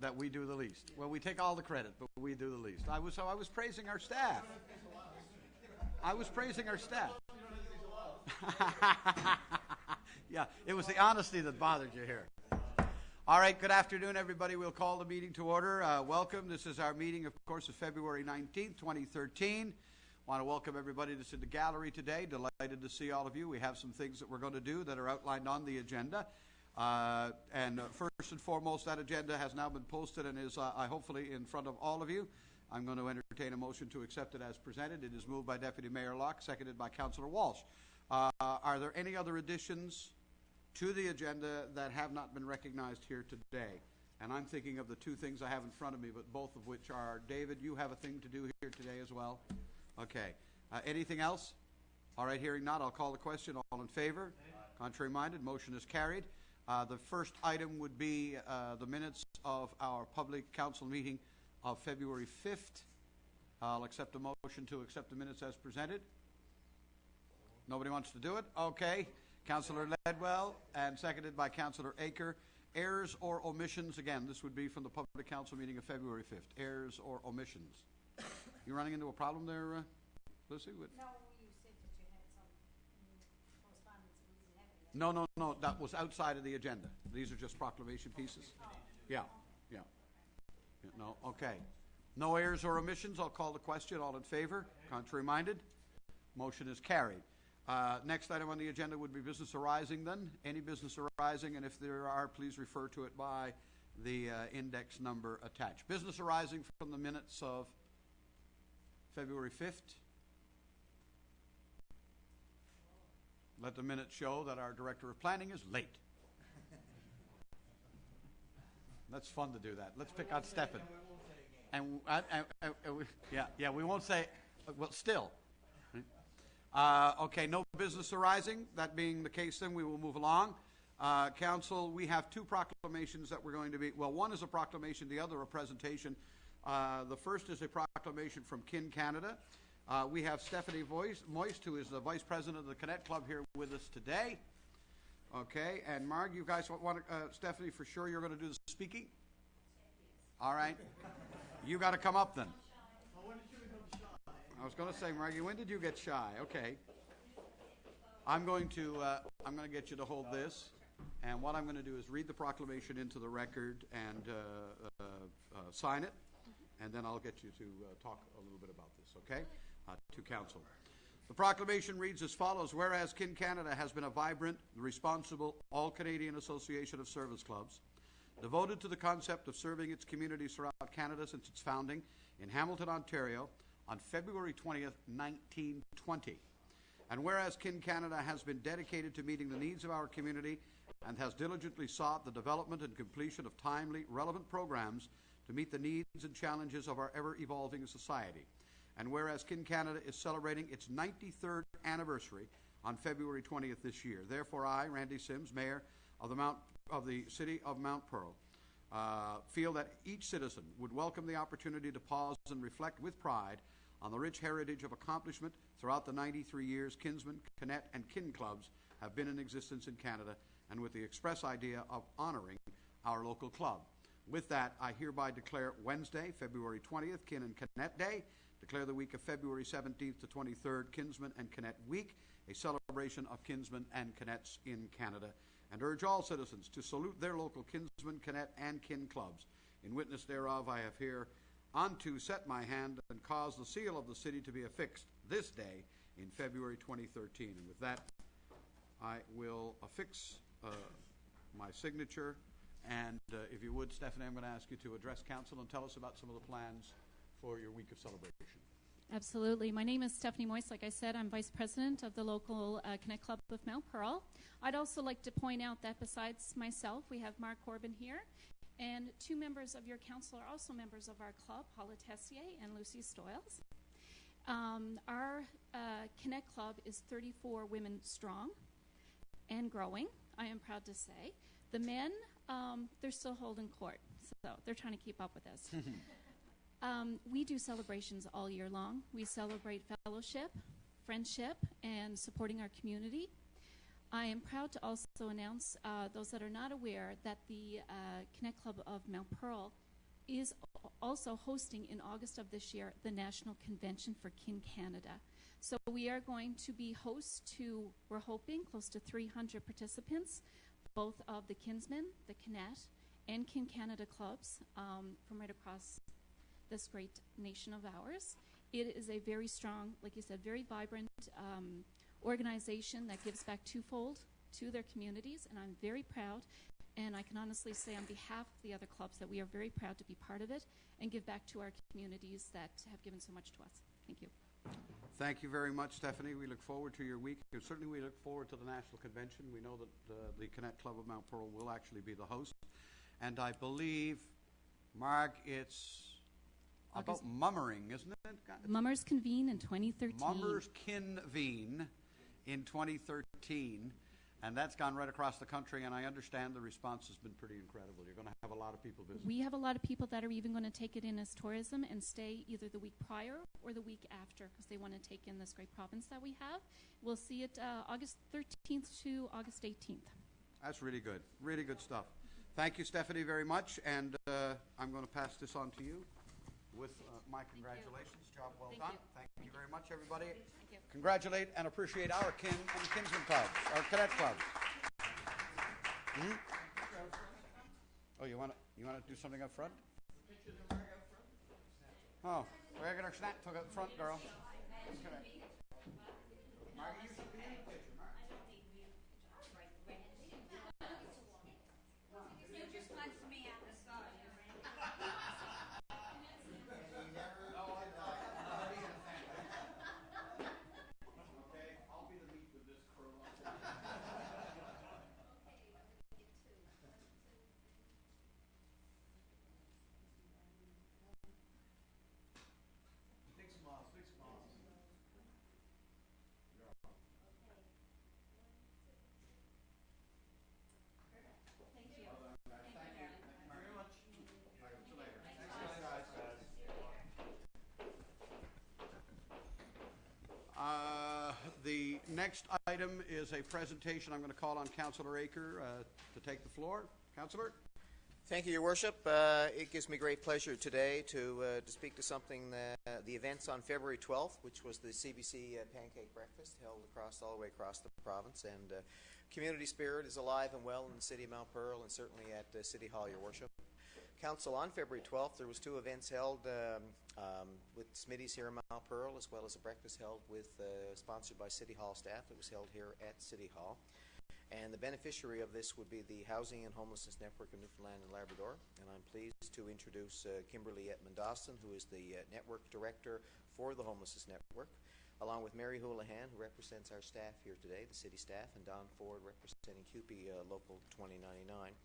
that we do the least. Well, we take all the credit, but we do the least. I was praising our staff. I was praising our staff. Yeah, it was the honesty that bothered you here. All right, good afternoon, everybody. We'll call the meeting to order. Welcome. This is our meeting, of course, of February 19th, 2013. Want to welcome everybody that's in the gallery today. Delighted to see all of you. We have some things that we're going to do that are outlined on the agenda. First and foremost, that agenda has now been posted and is hopefully in front of all of you. I'm going to entertain a motion to accept it as presented. It is moved by Deputy Mayor Locke, seconded by Councillor Walsh. Are there any other additions to the agenda that have not been recognized here today? And I'm thinking of the two things I have in front of me, but both of which are, David, you have a thing to do here today as well? Okay. Anything else? All right, hearing none, I'll call the question. All in favor? Contrary minded, motion is carried. The first item would be the minutes of our public council meeting of February 5th. I'll accept a motion to accept the minutes as presented. Nobody wants to do it? Okay. Councillor Ledwell and seconded by Councillor Aker. Errors or omissions? Again, this would be from the public council meeting of February 5th. Errors or omissions? You running into a problem there, Lucy? No, you said that you had some correspondence and we didn't have any. No. That was outside of the agenda. These are just proclamation pieces. Yeah. No, okay. No errors or omissions. I'll call the question. All in favor? Contrary minded? Motion is carried. Next item on the agenda would be business arising then. Any business arising, and if there are, please refer to it by the index number attached. Business arising from the minutes of February 5th. Let the minutes show that our Director of Planning is late. That's fun to do that. Let's pick on Stefan. And we won't say, well, still. Okay, no business arising. That being the case, then we will move along. Council, we have two proclamations that we're going to be, well, one is a proclamation, the other a presentation. The first is a proclamation from Kin Canada. We have Stephanie Moist, who is the Vice President of the Connect Club, here with us today. Okay, and Marg, you guys want Stephanie, for sure you're going to do the speaking? All right. You got to come up then. When did you become shy? I was going to say, Margie, when did you get shy? Okay. I'm going to get you to hold this, and what I'm going to do is read the proclamation into the record and sign it, and then I'll get you to talk a little bit about this, okay, to Council. The proclamation reads as follows. Whereas Kin Canada has been a vibrant, responsible, all-Canadian association of service clubs, devoted to the concept of serving its communities throughout Canada since its founding in Hamilton, Ontario, on February 20th, 1920. And whereas Kin Canada has been dedicated to meeting the needs of our community and has diligently sought the development and completion of timely, relevant programs to meet the needs and challenges of our ever-evolving society. And whereas Kin Canada is celebrating its 93rd anniversary on February 20th this year. Therefore, I, Randy Sims, Mayor of the City of Mount Pearl, feel that each citizen would welcome the opportunity to pause and reflect with pride on the rich heritage of accomplishment throughout the 93 years Kinsmen, Connect, and Kin clubs have been in existence in Canada, and with the express idea of honoring our local club. With that, I hereby declare Wednesday, February 20th, Kin and Connect Day, declare the week of February 17th to 23rd, Kinsmen and Connect Week, a celebration of Kinsmen and Connects in Canada, and urge all citizens to salute their local Kinsmen, Connect, and Kin clubs. In witness thereof, I have here unto set my hand and cause the seal of the city to be affixed this day in February 2013. And with that, I will affix my signature. And if you would, Stephanie, I'm going to ask you to address council and tell us about some of the plans for your week of celebration. Absolutely. My name is Stephanie Moist. Like I said, I'm Vice President of the local Connect Club of Mount Pearl. I'd also like to point out that besides myself, we have Mark Corbin here, and two members of your council are also members of our club, Paula Tessier and Lucy Stoyles. Our Connect Club is 34 women strong and growing, I am proud to say. The men, they're still holding court, so they're trying to keep up with us. We do celebrations all year long. We celebrate fellowship, friendship, and supporting our community. I am proud to also announce, those that are not aware, that the Connect Club of Mount Pearl is also hosting in August of this year the National Convention for Kin Canada. So we are going to be host to, we're hoping, close to 300 participants, both of the Kinsmen, the Kinet, and Kin Canada clubs from right across this great nation of ours. It is a very strong, like you said, very vibrant organization that gives back twofold to their communities, and I'm very proud, and I can honestly say on behalf of the other clubs that we are very proud to be part of it and give back to our communities that have given so much to us. Thank you. Thank you very much, Stephanie. We look forward to your week. And certainly we look forward to the National Convention. We know that the Connect Club of Mount Pearl will actually be the host. And I believe, Mark, it's about mummering, isn't it? Mummers convene in 2013. Mummers convene in 2013. And that's gone right across the country, and I understand the response has been pretty incredible. You're going to have a lot of people visit. We have a lot of people that are even going to take it in as tourism and stay either the week prior or the week after because they want to take in this great province that we have. We'll see it August 13th to August 18th. That's really good. Really good stuff. Thank you, Stephanie, very much. And I'm going to pass this on to you with my congratulations. Job well done. Thank you very much, everybody. Thank you. Congratulate and appreciate our kin and kinsman clubs, our cadet clubs. Oh, you want to do something up front? Oh, we're going to snack took up front, girl. Okay. Margie, you should be in the picture, Margie. You just punched me out the sky. Okay, I'll be the meat with this crew. Big smiles, big smiles. The next item is a presentation. I'm going to call on Councillor Aker to take the floor. Councillor? Thank you, Your Worship. It gives me great pleasure today to speak to something, the events on February 12th, which was the CBC Pancake Breakfast held all the way across the province. And community spirit is alive and well in the city of Mount Pearl and certainly at City Hall, Your Worship. Council, on February 12th, there was two events held with Smitty's here in Mount Pearl, as well as a breakfast held with, sponsored by City Hall staff. It was held here at City Hall. And the beneficiary of this would be the Housing and Homelessness Network of Newfoundland and Labrador. And I'm pleased to introduce Kimberly Edmond-Dawson, who is the Network Director for the Homelessness Network, along with Mary Houlihan, who represents our staff here today, the city staff, and Don Ford, representing CUPE Local 2099.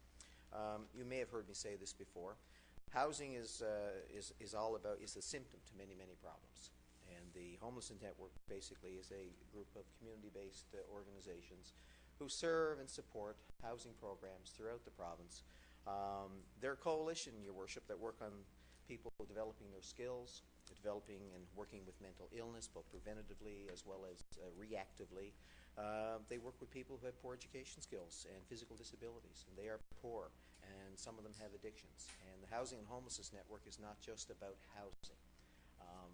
You may have heard me say this before. Housing is a symptom to many, many problems. And the Homelessness Network basically is a group of community-based organizations who serve and support housing programs throughout the province. They're a coalition, Your Worship, that work on people developing their skills, developing and working with mental illness, both preventatively as well as reactively. They work with people who have poor education skills and physical disabilities, and they are poor, and some of them have addictions. And the Housing and Homelessness Network is not just about housing.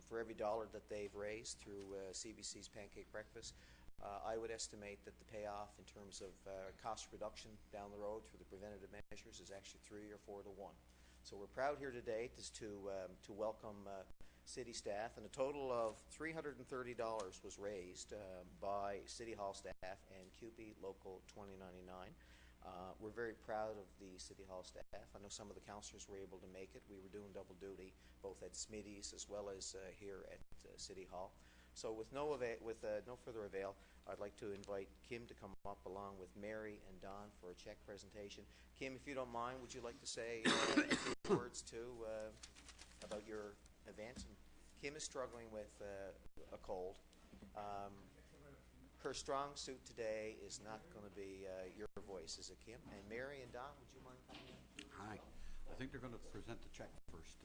For every dollar that they've raised through CBC's Pancake Breakfast, I would estimate that the payoff in terms of cost reduction down the road through the preventative measures is actually 3 or 4 to 1. So we're proud here today to welcome city staff, and a total of $330 was raised by City Hall staff and CUPE Local 2099. We're very proud of the City Hall staff. I know some of the councillors were able to make it. We were doing double duty, both at Smitty's as well as here at City Hall. So with no further avail, I'd like to invite Kim to come up along with Mary and Don for a check presentation. Kim, if you don't mind, would you like to say a few words too about your event? And Kim is struggling with a cold. Her strong suit today is not going to be your voice, is it, Kim? And Mary and Don, would you mind coming in? Hi. I think they're going to present the check first.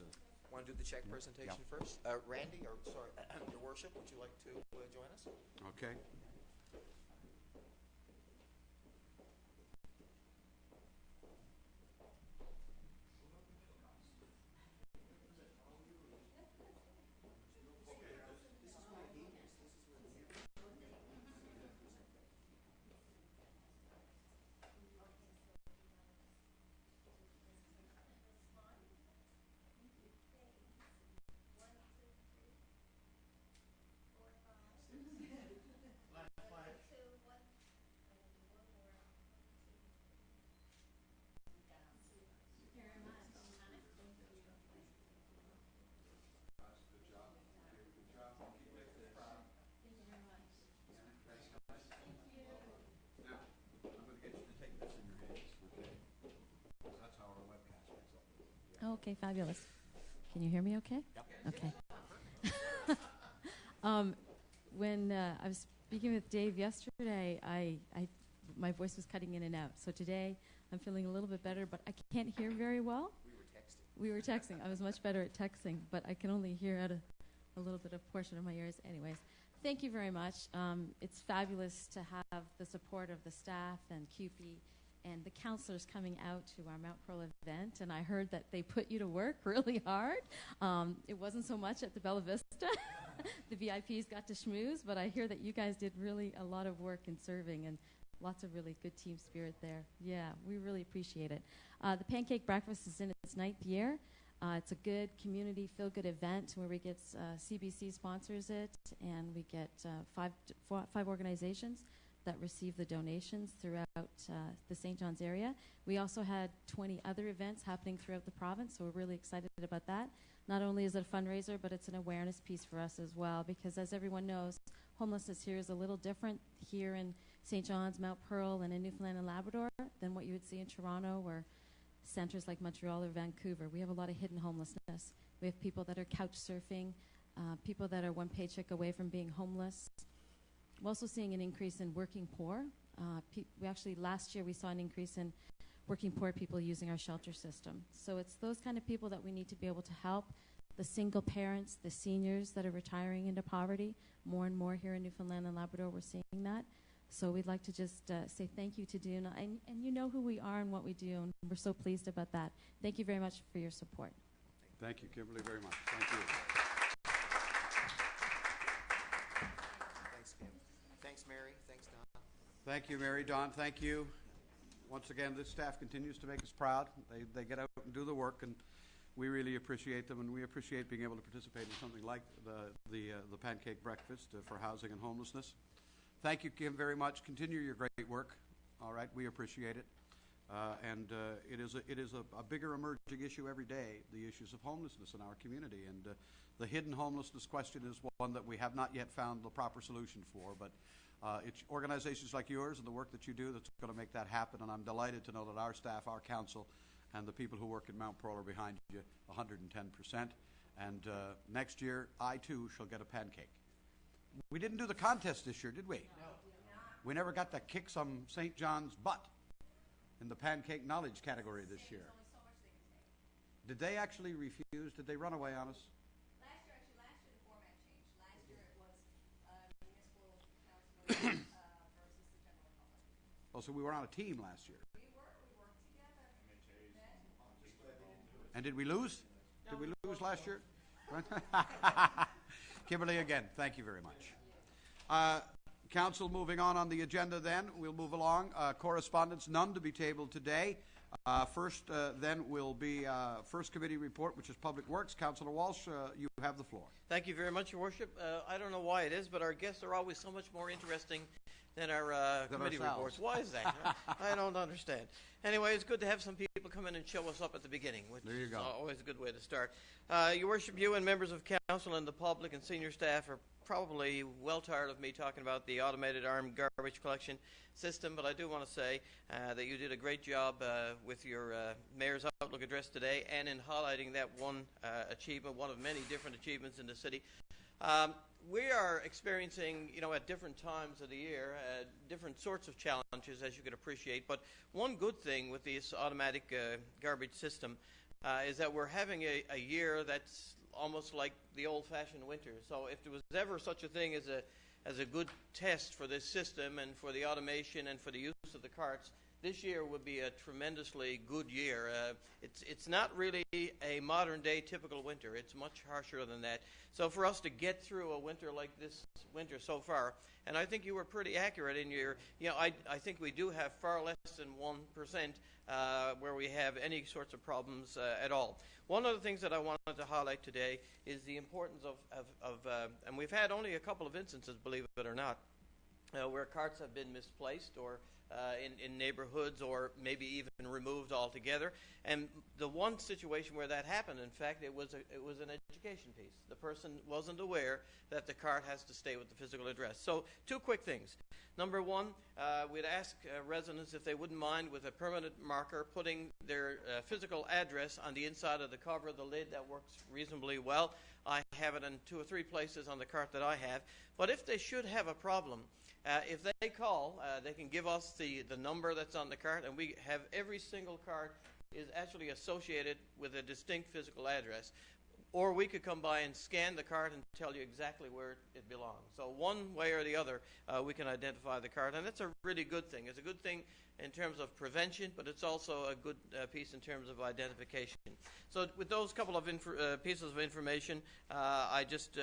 Want to do the check presentation first? Randy, or sorry, Your Worship, would you like to join us? Okay. Oh, okay, fabulous. Can you hear me okay? Yep. Okay. When I was speaking with Dave yesterday, my voice was cutting in and out. So today I'm feeling a little bit better, but I can't hear very well. We were texting. I was much better at texting, but I can only hear out a little bit of portion of my ears. Anyways, thank you very much. It's fabulous to have the support of the staff and QP and the counselors coming out to our Mount Pearl event. And I heard that they put you to work really hard. It wasn't so much at the Bella Vista. The VIPs got to schmooze, but I hear that you guys did really a lot of work in serving and lots of really good team spirit there. Yeah, we really appreciate it. The Pancake Breakfast is in its 9th year. It's a good community feel-good event where we get CBC sponsors it, and we get five organizations that receive the donations throughout the St. John's area. We also had 20 other events happening throughout the province, so we're really excited about that. Not only is it a fundraiser, but it's an awareness piece for us as well, because as everyone knows, homelessness here is a little different here in St. John's, Mount Pearl, and in Newfoundland and Labrador than what you would see in Toronto or centers like Montreal or Vancouver. We have a lot of hidden homelessness. We have people that are couch surfing, people that are one paycheck away from being homeless. We're also seeing an increase in working poor. Last year we saw an increase in working poor people using our shelter system. So it's those kind of people that we need to be able to help. The single parents, the seniors that are retiring into poverty, more and more here in Newfoundland and Labrador, we're seeing that. So we'd like to just say thank you to Duna, and you know who we are and what we do, and we're so pleased about that. Thank you very much for your support. Thank you, Kimberly, very much. Thank you. Thanks, Kim. Thanks, Mary. Thanks, Don. Thank you, Mary. Don, thank you. Once again, this staff continues to make us proud. They get out and do the work, and we really appreciate them, and we appreciate being able to participate in something like the Pancake Breakfast for housing and homelessness. Thank you, Kim, very much. Continue your great work. All right, we appreciate it. It is a bigger emerging issue every day, the issues of homelessness in our community. And the hidden homelessness question is one that we have not yet found the proper solution for. But it's organizations like yours and the work that you do that's going to make that happen. And I'm delighted to know that our staff, our council, and the people who work in Mount Pearl are behind you 110%. And next year, I too shall get a pancake. We didn't do the contest this year, did we? No. We never got to kick some St. John's butt in the pancake knowledge category this year. Did they actually refuse? Did they run away on us? Last year the format changed. Last year it was municipal council versus the general public. Oh, so we were on a team last year. We worked together. And did we lose? Did we lose last year? Kimberly, again, thank you very much. Council, moving on the agenda then. We'll move along. Correspondence, none to be tabled today. First, then, will be first committee report, which is Public Works. Councillor Walsh, you have the floor. Thank you very much, Your Worship. I don't know why it is, but our guests are always so much more interesting than our committee reports. Why is that? I don't understand. Anyway, it's good to have some people come in and show us up at the beginning, which is always a good way to start. Your Worship, you and members of council and the public and senior staff are probably well tired of me talking about the automated armed garbage collection system, but I do want to say that you did a great job with your Mayor's Outlook address today and in highlighting that one achievement, one of many different achievements in the city. We are experiencing, at different times of the year, different sorts of challenges, as you can appreciate. But one good thing with this automatic garbage system is that we're having a year that's almost like the old-fashioned winter. So if there was ever such a thing as a good test for this system and for the automation and for the use of the carts, this year would be a tremendously good year. It's not really a modern-day typical winter. It's much harsher than that. So for us to get through a winter like this winter so far, and I think you were pretty accurate in your, I think we do have far less than 1% where we have any sorts of problems at all. One of the things that I wanted to highlight today is the importance of and we've had only a couple of instances, believe it or not, where carts have been misplaced or in neighborhoods, or maybe even removed altogether. And the one situation where that happened, in fact, it was an education piece. The person wasn't aware that the cart has to stay with the physical address. So 2 quick things. Number 1, we'd ask residents if they wouldn't mind, with a permanent marker, putting their physical address on the inside of the cover of the lid. That works reasonably well. I have it in 2 or 3 places on the cart that I have. But if they should have a problem, if they call, they can give us the number that's on the cart, and we have every single cart is actually associated with a distinct physical address. Or we could come by and scan the cart and tell you exactly where it belongs. So one way or the other, we can identify the cart, and that's a really good thing. It's a good thing in terms of prevention, but it's also a good piece in terms of identification. So with those couple of pieces of information, I just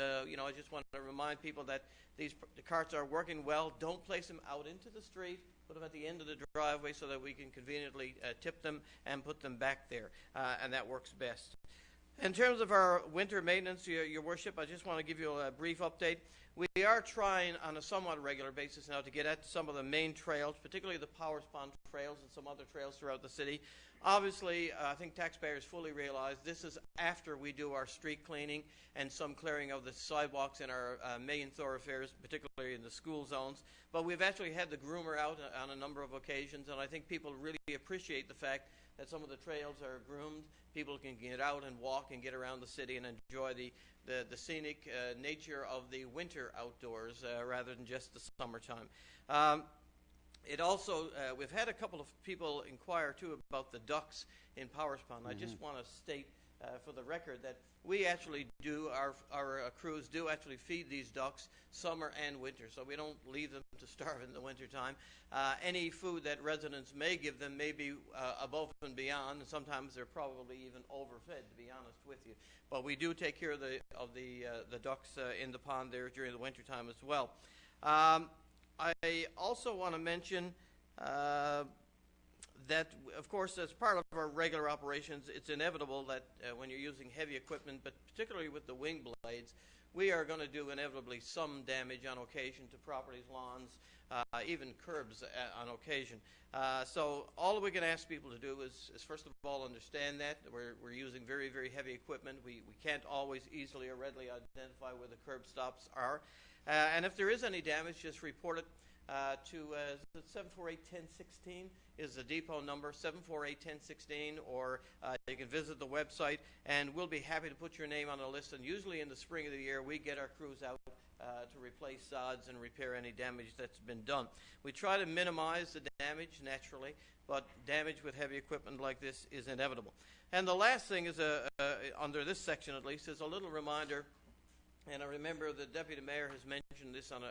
want to remind people that the carts are working well. Don't place them out into the street. Put them at the end of the driveway so that we can conveniently tip them and put them back there, and that works best. In terms of our winter maintenance, Your Worship, I just want to give you a brief update. We are trying on a somewhat regular basis now to get at some of the main trails, particularly the Powers Pond trails and some other trails throughout the city. Obviously, I think taxpayers fully realize this is after we do our street cleaning and some clearing of the sidewalks in our main thoroughfares, particularly in the school zones. But we've actually had the groomer out on a number of occasions, and I think people really appreciate the fact that some of the trails are groomed. People can get out and walk and get around the city and enjoy the scenic nature of the winter outdoors rather than just the summertime. It also, we've had a couple of people inquire too about the ducks in Powers Pond. I just want to state for the record that we actually do, our crews do actually feed these ducks summer and winter, so we don't leave them to starve in the wintertime. Any food that residents may give them may be above and beyond, and sometimes they're probably even overfed, to be honest with you. But we do take care of the ducks in the pond there during the wintertime as well. I also want to mention that, of course, as part of our regular operations, it's inevitable that when you're using heavy equipment, but particularly with the wing blades, we are going to do inevitably some damage on occasion to properties, lawns, even curbs on occasion. So all we can ask people to do is first of all understand that we're using very, very heavy equipment. We can't always easily or readily identify where the curb stops are. And if there is any damage, just report it to 748-1016 is the depot number, 748-1016, or you can visit the website, and we'll be happy to put your name on the list. And usually in the spring of the year, we get our crews out to replace sods and repair any damage that's been done. We try to minimize the damage naturally, but damage with heavy equipment like this is inevitable. And the last thing is, under this section at least, is a little reminder. And I remember the Deputy Mayor has mentioned this on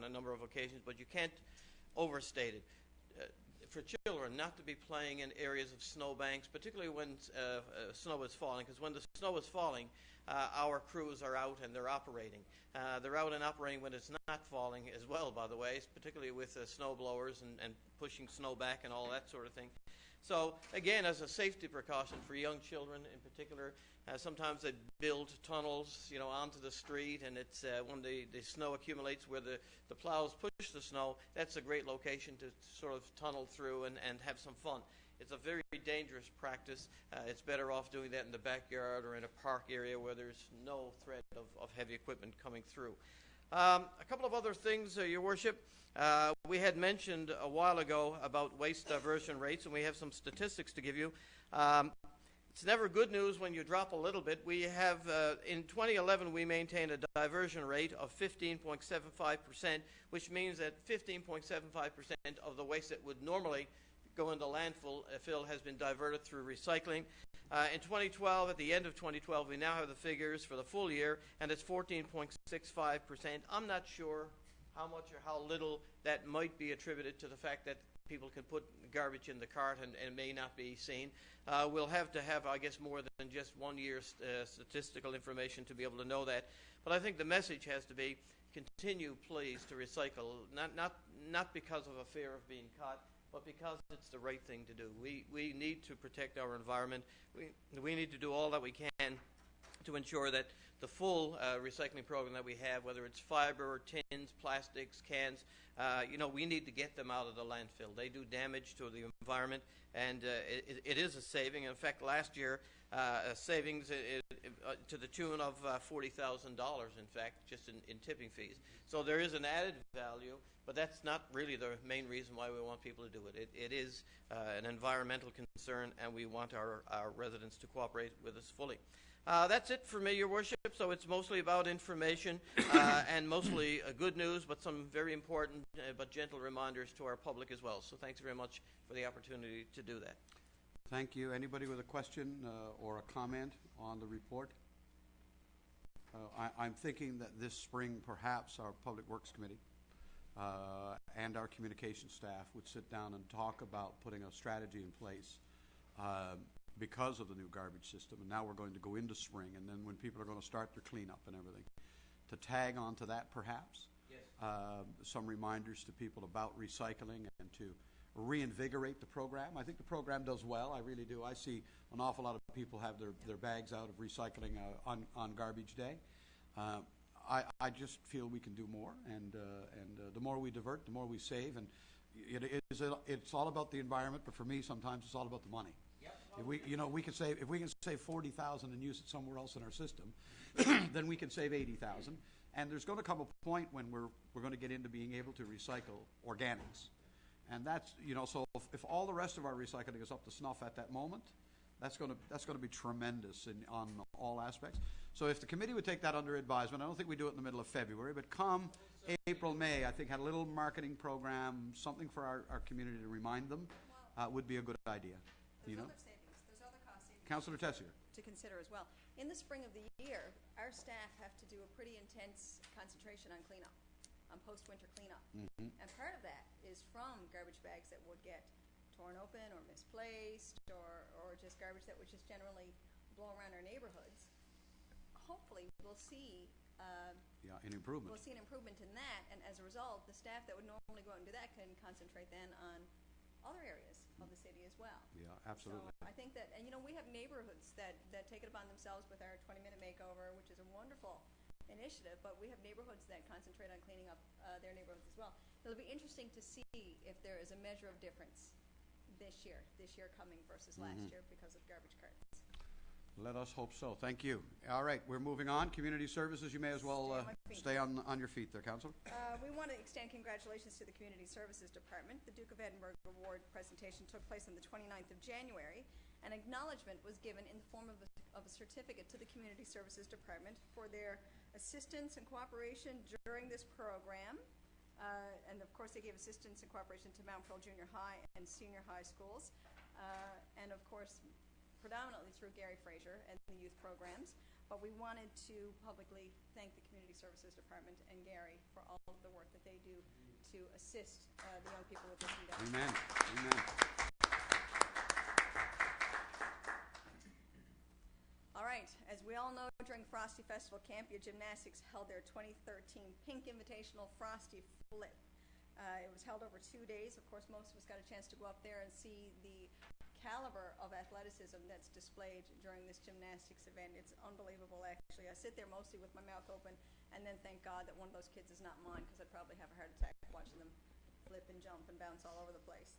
a number of occasions, but you can't overstate it. For children, not to be playing in areas of snowbanks, particularly when snow is falling, because when the snow is falling, our crews are out and they're operating. They're out and operating when it's not falling as well, by the way, particularly with snow blowers and pushing snow back and all that sort of thing. So, again, as a safety precaution for young children in particular, sometimes they build tunnels, onto the street, and it's when the snow accumulates where the plows push the snow, that's a great location to sort of tunnel through and have some fun. It's a very dangerous practice. It's better off doing that in the backyard or in a park area where there's no threat of heavy equipment coming through. A couple of other things, Your Worship. We had mentioned a while ago about waste diversion rates, and we have some statistics to give you. It's never good news when you drop a little bit. We have, in 2011, we maintained a diversion rate of 15.75%, which means that 15.75% of the waste that would normally go into landfill has been diverted through recycling. In 2012, at the end of 2012, we now have the figures for the full year, and it's 14.65%. I'm not sure how much or how little that might be attributed to the fact that people can put garbage in the cart and it may not be seen. We'll have to have, I guess, more than just 1 year's statistical information to be able to know that. But I think the message has to be, continue, please, to recycle, not because of a fear of being caught, but because it's the right thing to do. We need to protect our environment. We need to do all that we can to ensure that the full recycling program that we have, whether it's fiber, tins, plastics, cans, we need to get them out of the landfill. They do damage to the environment, and it is a saving. In fact, last year, a savings to the tune of $40,000, in fact, just in tipping fees. So there is an added value, but that's not really the main reason why we want people to do it. It is an environmental concern, and we want our residents to cooperate with us fully. That's it for me, Your Worship. So it's mostly about information and mostly good news, but some very important but gentle reminders to our public as well. So thanks very much for the opportunity to do that. Thank you. Anybody with a question or a comment on the report? I'm thinking that this spring, perhaps our Public Works Committee and our communication staff would sit down and talk about putting a strategy in place because of the new garbage system. And now we're going to go into spring, and then when people are going to start their cleanup and everything, to tag onto that perhaps. Yes. Some reminders to people about recycling and to reinvigorate the program. I think the program does well. I really do. I see an awful lot of people have their bags out of recycling on garbage day. I just feel we can do more, and the more we divert, the more we save. And it's all about the environment, but for me, sometimes it's all about the money. If we can save 40,000 and use it somewhere else in our system, then we can save 80,000. And there's going to come a point when we're going to get into being able to recycle organics. And that's, so if all the rest of our recycling is up to snuff at that moment, that's going to be tremendous on all aspects. So if the committee would take that under advisement, I don't think we do it in the middle of February, but come April, May, I think had a little marketing program, something for our community to remind them would be a good idea. There's other savings. There's other cost savings. Councillor Tessier. To consider as well. In the spring of the year, our staff have to do a pretty intense concentration on cleanup, on post-winter cleanup. Mm-hmm. And part of that is from garbage bags that would get torn open or misplaced or just garbage that would just generally blow around our neighborhoods. Hopefully we'll see an improvement. We'll see an improvement in that, and as a result, the staff that would normally go out and do that can concentrate then on other areas of the city as well. Yeah, absolutely. So I think that, and we have neighborhoods that take it upon themselves with our 20-minute makeover, which is a wonderful initiative, but we have neighborhoods that concentrate on cleaning up their neighborhoods as well. It'll be interesting to see if there is a measure of difference this year coming versus last year because of garbage carts. Let us hope so. Thank you. All right, we're moving on. Community Services, you may as well stay on your feet there, Councillor. We want to extend congratulations to the Community Services Department. The Duke of Edinburgh Award presentation took place on the 29th of January. An acknowledgement was given in the form of a certificate to the Community Services Department for their assistance and cooperation during this program. And of course, they gave assistance and cooperation to Mount Pearl Junior High and Senior High schools. And of course, predominantly through Gary Fraser and the youth programs, but we wanted to publicly thank the Community Services Department and Gary for all of the work that they do to assist the young people with this endeavor. Amen. Amen. All right, as we all know, during Frosty Festival, Campia Gymnastics held their 2013 Pink Invitational Frosty Flip. It was held over 2 days. Of course, most of us got a chance to go up there and see the caliber of athleticism that's displayed during this gymnastics event. It's unbelievable, actually. I sit there mostly with my mouth open and then thank God that one of those kids is not mine, because I'd probably have a heart attack watching them flip and jump and bounce all over the place.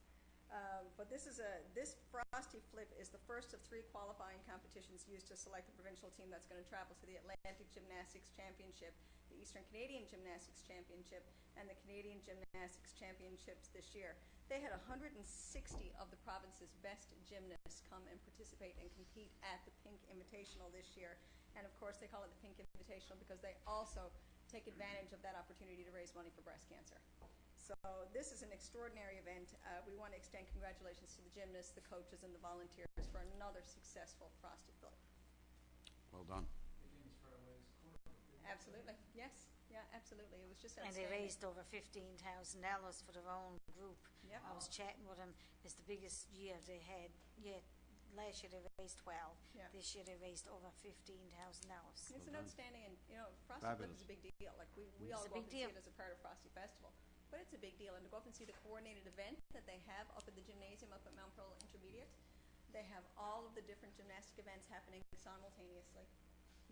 But this Frosty Flip is the first of 3 qualifying competitions used to select the provincial team that's going to travel to the Atlantic Gymnastics Championship, the Eastern Canadian Gymnastics Championship, and the Canadian Gymnastics Championships this year. They had 160 of the province's best gymnasts come and participate and compete at the Pink Invitational this year. And of course, they call it the Pink Invitational because they also take advantage of that opportunity to raise money for breast cancer. So this is an extraordinary event. We want to extend congratulations to the gymnasts, the coaches, and the volunteers for another successful Frosty Flip. Well done. Absolutely. Yes. Yeah, absolutely. It was just And outstanding. they raised over $15,000 for their own group. Yep. I was chatting with them. It's the biggest year they had yet. Last year they raised 12. Yeah. This year they raised over $15,000. It's an outstanding, and Frosty Flip Fabulous. is a big deal. Like we It's all a go big up and see deal. it as a part of Frosty Festival, but it's a big deal. And to go up and see the coordinated event that they have up at the gymnasium up at Mount Pearl Intermediate, they have all of the different gymnastic events happening simultaneously.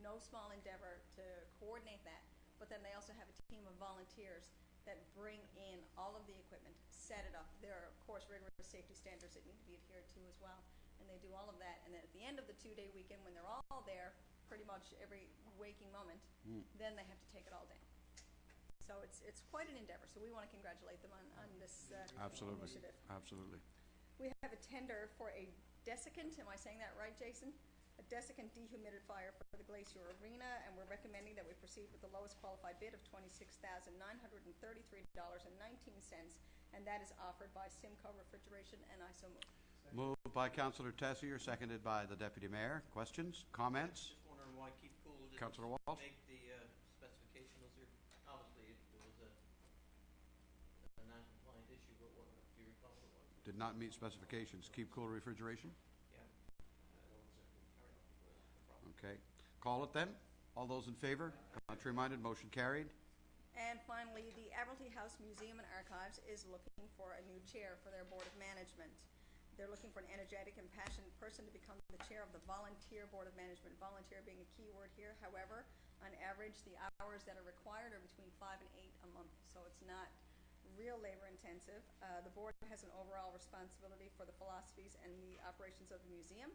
no small endeavor to coordinate that. But then they also have a team of volunteers that bring in all of the equipment, set it up. There are, of course, rigorous safety standards that need to be adhered to as well. And they do all of that. And then at the end of the 2-day weekend, when they're all there, pretty much every waking moment, then they have to take it all down. So it's quite an endeavor. So we want to congratulate them on this Absolutely. initiative. Absolutely. We have a tender for a desiccant, am I saying that right, Jason? A desiccant dehumidifier for the Glacier Arena, and we're recommending that we proceed with the lowest qualified bid of $26,933.19, and that is offered by Simco Refrigeration, and I so move. Moved by Councillor Tessier, seconded by the Deputy Mayor. Questions? Comments? Just wondering why Keep Cool didn't Councillor Walsh? make the specification. Was there, obviously, it was a non-compliant issue, but what, do you recall what it was? Did not meet specifications. Keep cool refrigeration? Yeah. Okay. Call it then. All those in favor? Contrary-minded, motion carried. And finally, the Admiralty House Museum and Archives is looking for a new chair for their Board of Management. They're looking for an energetic and passionate person to become the chair of the Volunteer Board of Management. Volunteer being a key word here. However, on average, the hours that are required are between 5 and 8 a month, so it's not real labor intensive. The board has an overall responsibility for the philosophies and the operations of the museum,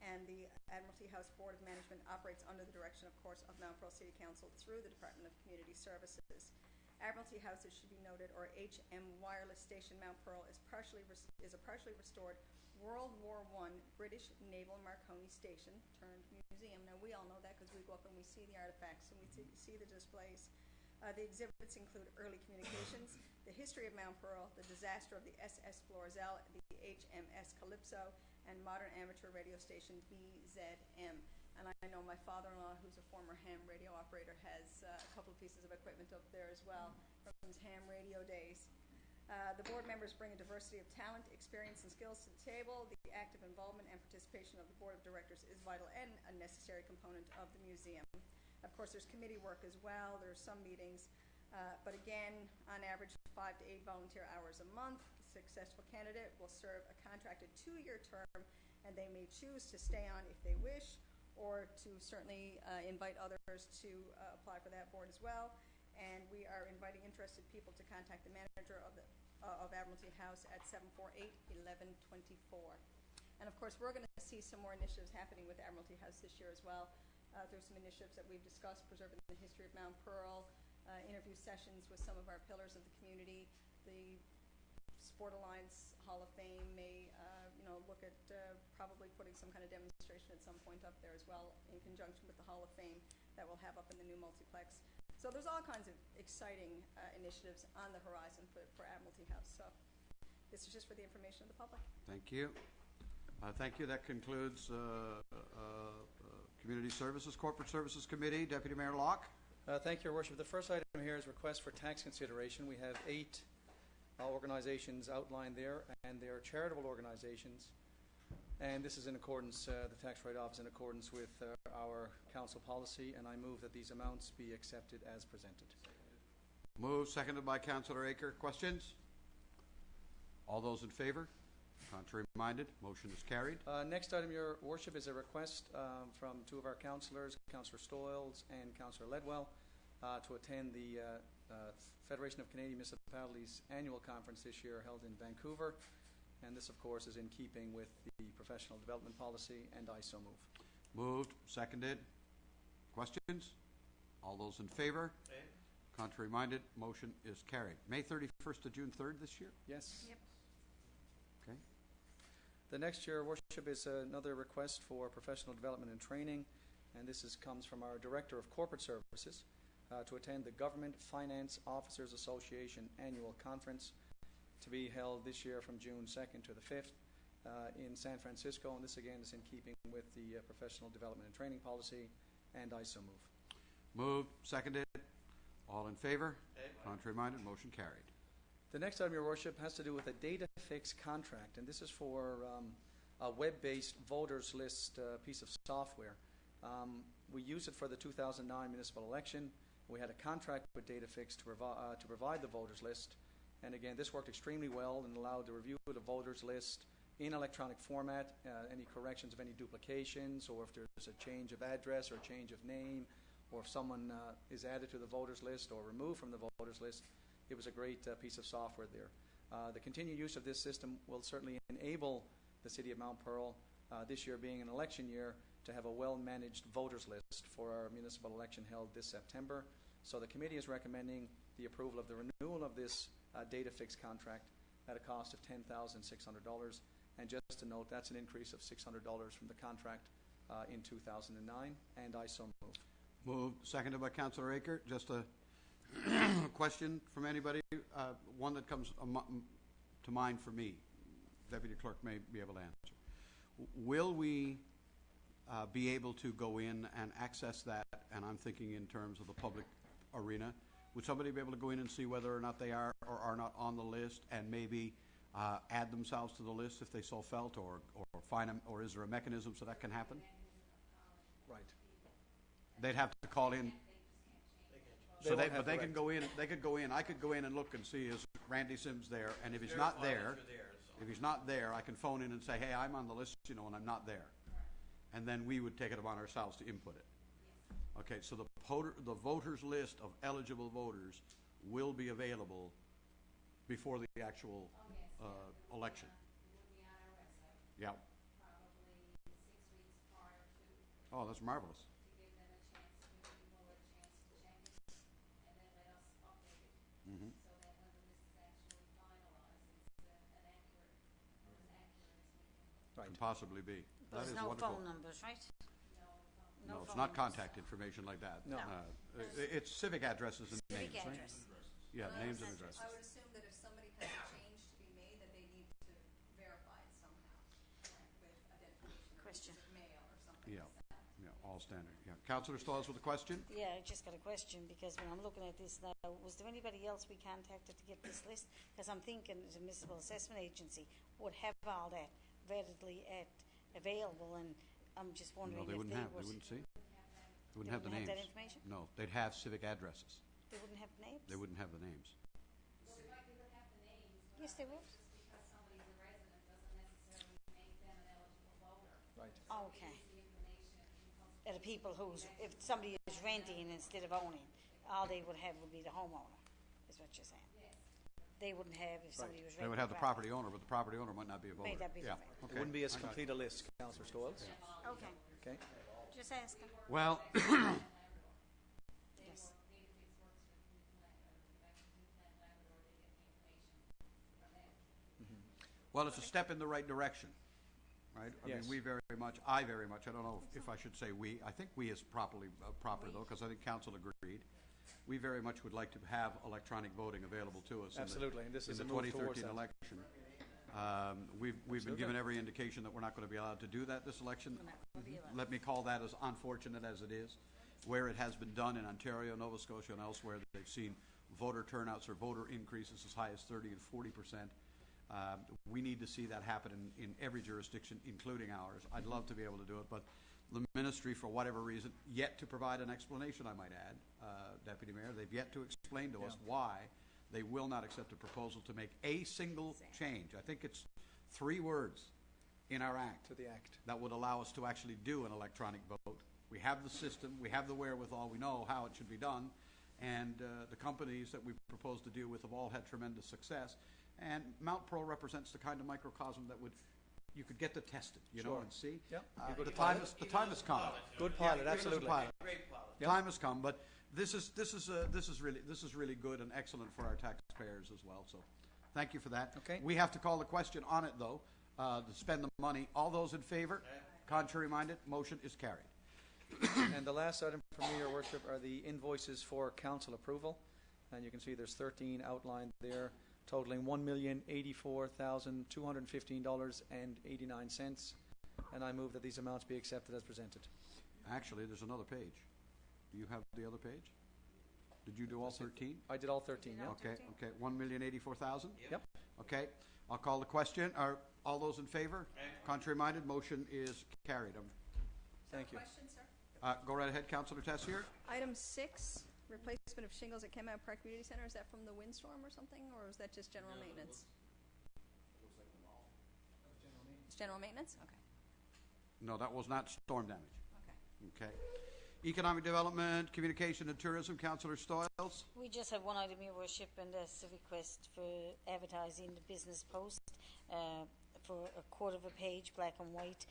and the Admiralty House Board of Management operates under the direction, of course, of Mount Pearl City Council through the Department of Community Services. Admiralty House, it should be noted, or HM Wireless Station Mount Pearl, is a partially restored World War I British Naval Marconi Station turned museum. Now, we all know that because we go up and we see the artifacts and we see the displays. The exhibits include early communications, the history of Mount Pearl, the disaster of the SS Florizel, the HMS Calypso, and modern amateur radio station BZM. And I know my father-in-law, who's a former ham radio operator, has a couple of pieces of equipment up there as well from his ham radio days. The board members bring a diversity of talent, experience, and skills to the table. The active involvement and participation of the board of directors is vital and a necessary component of the museum. Of course, there's committee work as well. There's some meetings. But again, on average, 5 to 8 volunteer hours a month. The successful candidate will serve a contracted 2-year term, and they may choose to stay on if they wish, or to certainly invite others to apply for that board as well. And we are inviting interested people to contact the manager of Admiralty House at 748-1124. And of course, we're going to see some more initiatives happening with Admiralty House this year as well. There's some initiatives that we've discussed, preserving the history of Mount Pearl, interview sessions with some of our pillars of the community. The Sport Alliance Hall of Fame may look at probably putting some kind of demonstration at some point up there as well in conjunction with the Hall of Fame that we'll have up in the new multiplex. So there's all kinds of exciting initiatives on the horizon for Admiralty House. So this is just for the information of the public. Thank you. Thank you. That concludes Community Services, Corporate Services Committee. Deputy Mayor Locke. Thank you, Your Worship. The first item here is request for tax consideration. We have 8 organizations outlined there, and they are charitable organizations. And this is in accordance, the tax write-off is in accordance with our council policy, and I move that these amounts be accepted as presented. Moved, seconded by Councillor Aker. Questions? All those in favor? Contrary-minded, motion is carried. Next item, Your Worship, is a request from 2 of our councillors, Councillor Stoyles and Councillor Ledwell, to attend the Federation of Canadian Municipalities annual conference this year held in Vancouver. And this, of course, is in keeping with the professional development policy, and I so move. Moved, seconded. Questions? All those in favor? Aye. Contrary-minded, motion is carried. May 31st to June 3rd this year? Yes. Yep. Okay. The next, Your Worship, is another request for professional development and training, and this comes from our Director of Corporate Services to attend the Government Finance Officers Association annual conference to be held this year from June 2nd to the 5th in San Francisco, and this again is in keeping with the professional development and training policy, and I so move. Moved, seconded. All in favor? Aye. Contrary-minded, motion carried. The next item, Your Worship, has to do with a data fix contract, and this is for a web-based voters list piece of software. We used it for the 2009 municipal election. We had a contract with DataFix to provide the voters list, and again, this worked extremely well and allowed the review of the voters list in electronic format, any corrections of any duplications, or if there's a change of address or a change of name, or if someone is added to the voters list or removed from the voters list. It was a great piece of software there. The continued use of this system will certainly enable the City of Mount Pearl, this year being an election year, to have a well-managed voters list for our municipal election held this September. So the committee is recommending the approval of the renewal of this data fix contract at a cost of $10,600. And just to note, that's an increase of $600 from the contract in 2009, and I so move. Moved, seconded by Councillor Aker. Just a question from anybody, one that comes to mind for me. Deputy Clerk may be able to answer. Will we be able to go in and access that, and I'm thinking in terms of the public arena, would somebody be able to go in and see whether or not they are or are not on the list, and maybe add themselves to the list if they so felt, or find them, or is there a mechanism so that can happen? Right. They'd have to call in. They So won't but have they the can go in. They could go in. I could go in and look and see is Randy Sims there, and if he's not there, if he's not there, I can phone in and say, hey, I'm on the list, and I'm not there, and then we would take it upon ourselves to input it. Okay, so the voters list of eligible voters will be available before the actual election. Yeah. Oh, that's marvelous. Mm-hmm. Right. Can possibly be. That There's is no wonderful. phone numbers, right? No, it's phone not numbers. contact information like that. No. It's civic addresses and Civic names, right? address. Yeah, I names and would- addresses. I would assume that if somebody has a change to be made, that they need to verify it somehow with identification. Question. Mail or something. Yeah, yeah, all standard. Yeah, Councillor Stawes with a question. Yeah, I just got a question, because when I'm looking at this now, was there anybody else we contacted to get this list? Because I'm thinking the Municipal Assessment Agency would have all that readily available, and I'm just wondering No, they if wouldn't they have. They would. wouldn't see. They wouldn't have the wouldn't names. have that information? No, they'd have civic addresses. They wouldn't have names? They wouldn't have the names. Yes, they would. Right. Okay. The people if somebody is renting instead of owning, all they would have would be the homeowner, is what you're saying. They wouldn't have if somebody was renting. They would have the property owner, but the property owner might not be a voter. May not be the Yeah. voter. Okay. It wouldn't be as I got complete a list, Councillor Stowells. Okay, Okay. just asking. Well, Yes. well, it's a step in the right direction, right? I Yes. mean, I very much, I don't know if I should say we, I think we is proper though, because I think council agreed. We very much would like to have electronic voting available to us. Absolutely, and this in is the a move towards 2013 that. election. We've been given every indication that we're not going to be allowed to do that this election. Let me call that as unfortunate as it is. Where it has been done in Ontario, Nova Scotia, and elsewhere, they've seen voter turnouts or voter increases as high as 30 and 40%. We need to see that happen in every jurisdiction, including ours. I'd love to be able to do it, but the ministry, for whatever reason, yet to provide an explanation, I might add, Deputy Mayor. They've yet to explain to us why they will not accept a proposal to make a single change. I think it's 3 words in our act To the act. that would allow us to actually do an electronic vote. We have the system, we have the wherewithal, we know how it should be done, and the companies that we propose to deal with have all had tremendous success. And Mount Pearl represents the kind of microcosm that you could get to test it, you know, Sure. and see. Yep. The time has come. Good pilot, Yeah, absolutely. pilot. Great pilot. Yep. Time has come, but this is really good and excellent for our taxpayers as well. So, thank you for that. Okay. We have to call the question on it though, to spend the money. All those in favor? Contrary minded? Motion is carried. And the last item for me, Your Worship, are the invoices for council approval. And you can see there's 13 outlined there, totaling $1,084,215.89. And I move that these amounts be accepted as presented. Actually, there's another page. Do you have the other page? Did you do all 13? I did all 13, yeah. Okay, 1,084,000? Yep. Okay, I'll call the question. Are all those in favor? Contrary minded? Motion is carried. Thank you. Question, sir? Go right ahead, Councillor Tessier. Item 6, replacement of shingles at Kenmount Park Community Center. Is that from the windstorm or something, or is that just general maintenance? general maintenance? Okay. No, that was not storm damage. Okay. Okay. Economic Development, Communication and Tourism, Councillor Stoyles. We just have one item, Your Worship, and that's a request for advertising the Business Post for a quarter of a page, black and white,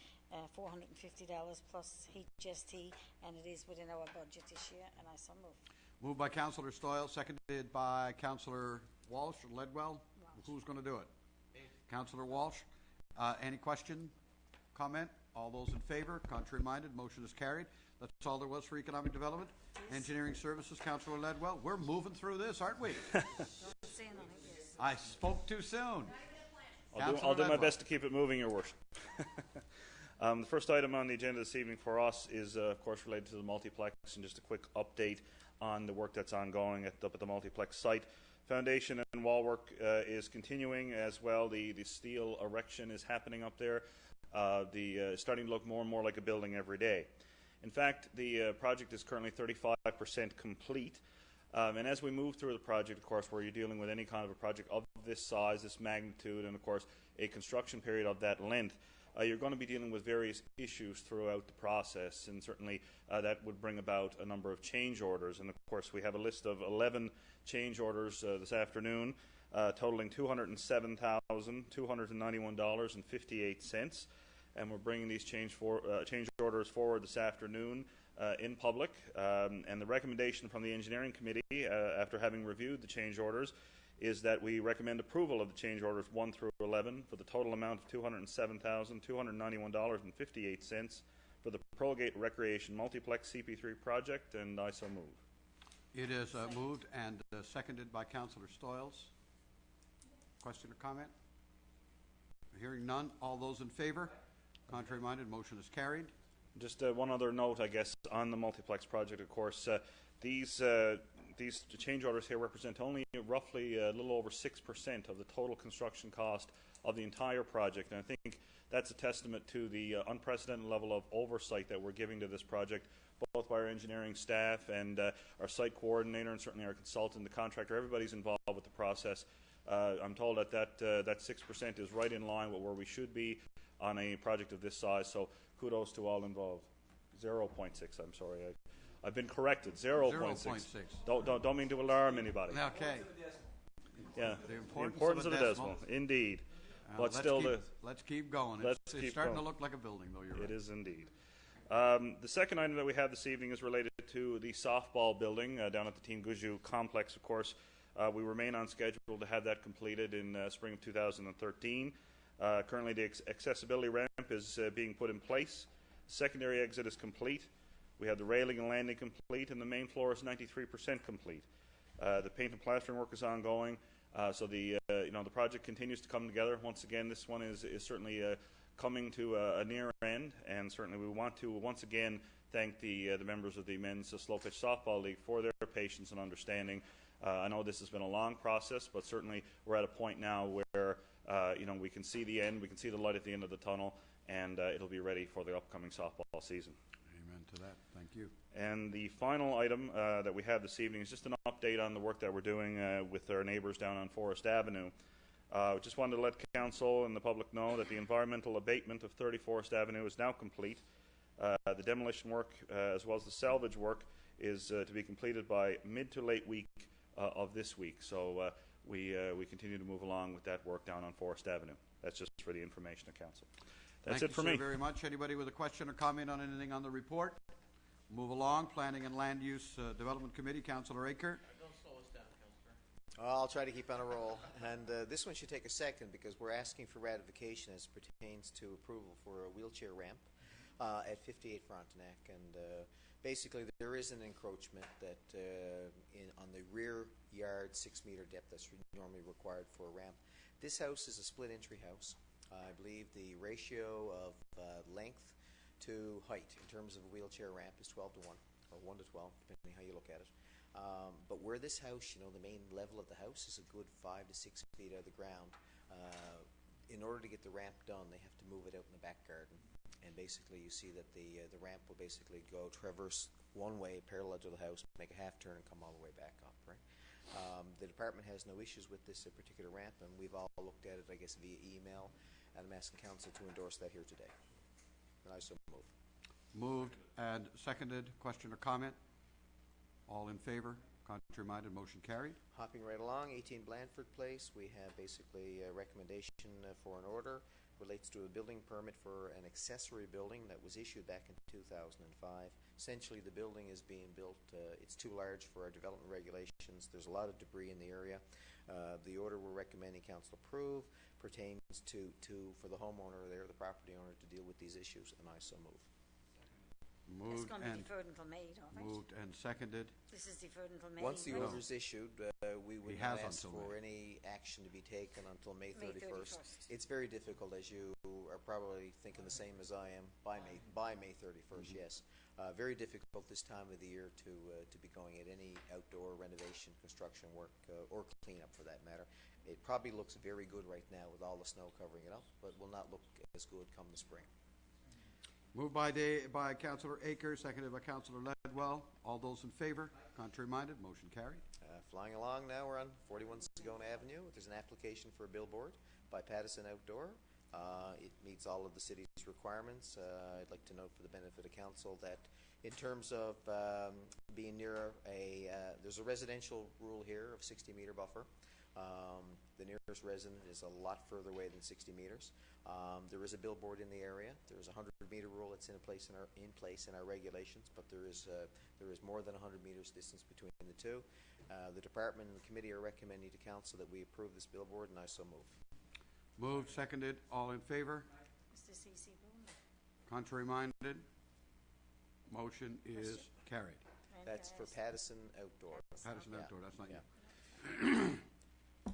$450 plus HST, and it is within our budget this year, and I so move. Moved by Councillor Stoyles, seconded by Councillor Walsh or Ledwell. Who's going to do it? Councillor Walsh. Any question, comment? All those in favor? Contrary minded? Motion is carried. That's all there was for Economic Development. Engineering Services, Councillor Ledwell. We're moving through this, aren't we? I spoke too soon. I'll do my best to keep it moving, Your Worship. The first item on the agenda this evening for us is, of course, related to the multiplex, and just a quick update on the work that's ongoing up at the multiplex site. Foundation and wall work is continuing as well. The steel erection is happening up there. Starting to look more and more like a building every day. In fact, the project is currently 35% complete. And as we move through the project, of course, where you're dealing with any kind of a project of this size, this magnitude, and of course a construction period of that length, you're going to be dealing with various issues throughout the process, and certainly that would bring about a number of change orders. And of course, we have a list of 11 change orders this afternoon, totaling $207,291.58. And we're bringing these change orders forward this afternoon in public. And the recommendation from the Engineering Committee, after having reviewed the change orders, is that we recommend approval of the change orders 1 through 11 for the total amount of $207,291.58 for the Pearlgate Recreation Multiplex CP3 project, and I so move. It is moved and seconded by Councillor Stoyles. Question or comment? Hearing none. All those in favor? Contrary minded, motion is carried. Just one other note, I guess, on the multiplex project. Of course, these change orders here represent only roughly a little over 6% of the total construction cost of the entire project, and I think that's a testament to the unprecedented level of oversight that we're giving to this project, both by our engineering staff and our site coordinator, and certainly our consultant, the contractor. Everybody's involved with the process. I'm told that 6% is right in line with where we should be on a project of this size, so kudos to all involved. 0.6, I'm sorry. I've been corrected. 0.6. Don't mean to alarm anybody. Okay. Yeah, the importance of the decimal. Indeed. But still, let's keep going. It's starting to look like a building, though. You're right. It is indeed. The second item that we have this evening is related to the softball building down at the Team Guju complex, of course. We remain on schedule to have that completed in spring of 2013. Currently, the accessibility ramp is being put in place. Secondary exit is complete. We have the railing and landing complete, and the main floor is 93% complete. The paint and plastering work is ongoing, so the project continues to come together. Once again, this one is certainly coming to a near end, and certainly we want to once again thank the members of the Men's Slow Pitch Softball League for their patience and understanding. I know this has been a long process, but certainly we're at a point now where we can see the end, we can see the light at the end of the tunnel, and it'll be ready for the upcoming softball season. Amen to that. Thank you. And the final item that we have this evening is just an update on the work that we're doing with our neighbours down on Forest Avenue. Just wanted to let Council and the public know that the environmental abatement of 30 Forest Avenue is now complete. The demolition work as well as the salvage work is to be completed by mid to late week of this week. So we continue to move along with that work down on Forest Avenue. That's just for the information of Council. That's it for me. Thank you, sir, very much. Anybody with a question or comment on anything on the report? Move along. Planning and Land Use Development Committee, Councillor Akert. Don't slow us down, Councillor. I'll try to keep on a roll. And this one should take a second because we're asking for ratification as pertains to approval for a wheelchair ramp at 58 Frontenac. And basically there is an encroachment that on the rear yard 6-meter depth that's normally required for a ramp. This house is a split entry house. I believe the ratio of length to height in terms of a wheelchair ramp is 12 to 1 or 1 to 12, depending how you look at it. But where this house, the main level of the house is a good 5 to 6 feet out of the ground. In order to get the ramp done, they have to move it out in the back garden. And basically, you see that the ramp will basically go traverse one way parallel to the house, make a half turn, and come all the way back up. Right. The department has no issues with this particular ramp, and we've all looked at it, I guess, via email. and I'm asking council to endorse that here today. And I so move. Moved and seconded. Question or comment? All in favor? Contrary-minded, motion carried. Hopping right along, 18 Blandford Place, we have basically a recommendation for an order. Relates to a building permit for an accessory building that was issued back in 2005. Essentially, the building is being built, it's too large for our development regulations. There's a lot of debris in the area. The order we're recommending council approve pertains to for the homeowner there, the property owner, to deal with these issues, and I so move. It's Moved going to be and deferred until May, don't it? moved and seconded. This is deferred until May. Once the right? order is issued, we would He not has ask until for May. any action to be taken until May May 31st. 31st. It's very difficult, as you are probably thinking the same as I am, by May 31st, yes. Very difficult this time of the year to be going at any outdoor renovation, construction work, or cleanup for that matter. It probably looks very good right now with all the snow covering it up, but will not look as good come the spring. Moved by Councillor Akers, seconded by Councillor Ledwell. All those in favor? Contrary-minded, motion carried. Flying along now, we're on 41 Sagona Avenue. There's an application for a billboard by Pattison Outdoor. It meets all of the city's requirements. I'd like to note for the benefit of council that in terms of being near there's a residential rule here of 60-meter buffer. The nearest resident is a lot further away than 60 meters. There is a billboard in the area. There is a 100-meter rule that's in place in our regulations, but there is more than 100 meters distance between the two. The department and the committee are recommending to council that we approve this billboard, and I so move. Moved, seconded. All in favor? Mr. C.C. Boone. Contrary-minded, motion is carried. That's for Pattison Outdoor. Pattison Yeah. Outdoor, that's not Yeah. you.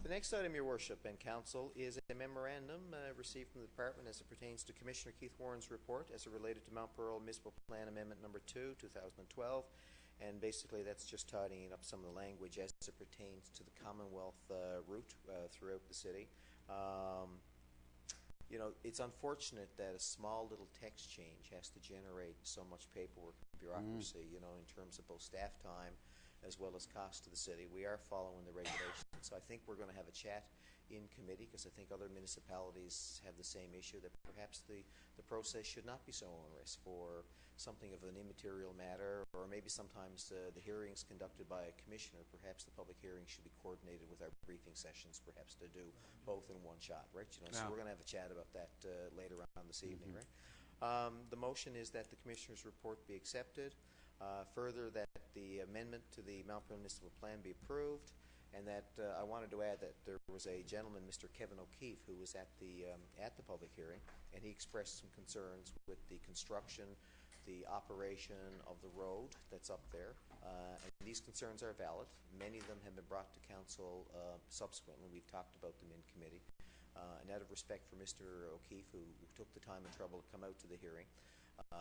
The next item, Your Worship and Council, is a memorandum received from the Department as it pertains to Commissioner Keith Warren's report as it related to Mount Pearl Municipal Plan Amendment Number 2, 2012. And basically that's just tidying up some of the language as it pertains to the Commonwealth route throughout the city. You know, it's unfortunate that a small little text change has to generate so much paperwork and bureaucracy, you know, in terms of both staff time as well as cost to the city. We are following the regulations. So I think we're going to have a chat in committee because I think other municipalities have the same issue, that perhaps the process should not be so onerous for something of an immaterial matter, or maybe sometimes the hearings conducted by a commissioner, perhaps the public hearing should be coordinated with our briefing sessions, perhaps to do both in one shot, right? You know, so we're going to have a chat about that later on this evening, right? The motion is that the commissioner's report be accepted. Further, that the amendment to the Mount Pearl Municipal Plan be approved, and that I wanted to add that there was a gentleman, Mr. Kevin O'Keefe, who was at the public hearing, and he expressed some concerns with the construction, the operation of the road that's up there. And these concerns are valid. Many of them have been brought to council subsequently. We've talked about them in committee. And out of respect for Mr. O'Keefe, who took the time and trouble to come out to the hearing,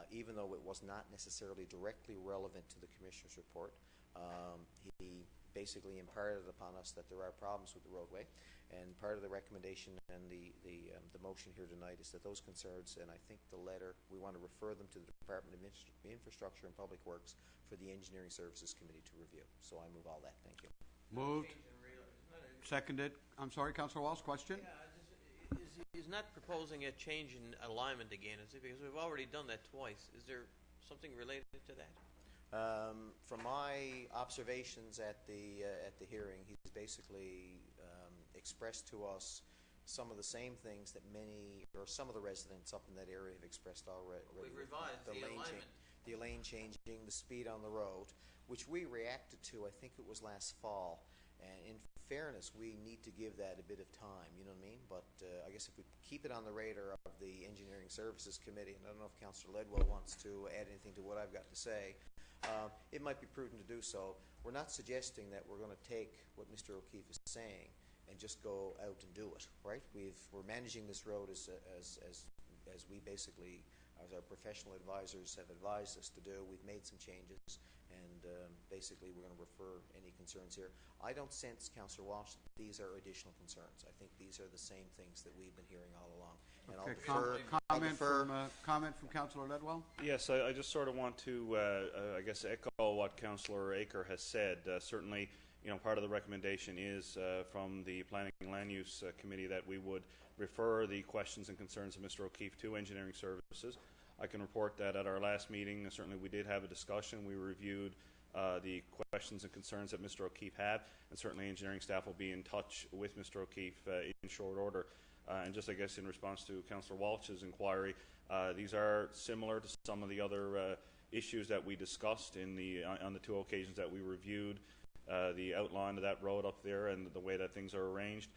even though it was not necessarily directly relevant to the Commissioner's report, he basically imparted upon us that there are problems with the roadway, and part of the recommendation and the motion here tonight is that those concerns, and I think the letter, we want to refer them to the Department of Infrastructure and Public Works for the Engineering Services Committee to review. So I move all that. Thank you. Moved, seconded. I'm sorry, Councillor Walsh, question? He's not proposing a change in alignment again, is it? Because we've already done that twice. Is there something related to that? From my observations at the hearing, he's basically expressed to us some of the same things that some of the residents up in that area have expressed already. We revised the alignment. The lane changing, the speed on the road, which we reacted to, I think it was last fall. And in fairness, we need to give that a bit of time, you know what I mean? But I guess if we keep it on the radar of the Engineering Services Committee, and I don't know if Councillor Ledwell wants to add anything to what I've got to say, it might be prudent to do so. We're not suggesting that we're going to take what Mr. O'Keefe is saying and just go out and do it, right? We're managing this road as we basically, as our professional advisors have advised us to do. We've made some changes, and basically we're going to refer any concerns here. I don't sense, Councillor Walsh, that these are additional concerns. I think these are the same things that we've been hearing all along. And Okay, comment from Councillor Ledwell? Yes, I just sort of want to, I guess, echo what Councillor Aker has said. Certainly, part of the recommendation is from the Planning and Land Use Committee that we would refer the questions and concerns of Mr. O'Keefe to Engineering Services. I can report that at our last meeting, certainly we did have a discussion. We reviewed the questions and concerns that Mr. O'Keefe had, and certainly engineering staff will be in touch with Mr. O'Keefe in short order. And just, I guess, in response to Councillor Walsh's inquiry, these are similar to some of the other issues that we discussed on the two occasions that we reviewed the outline of that road up there and the way that things are arranged.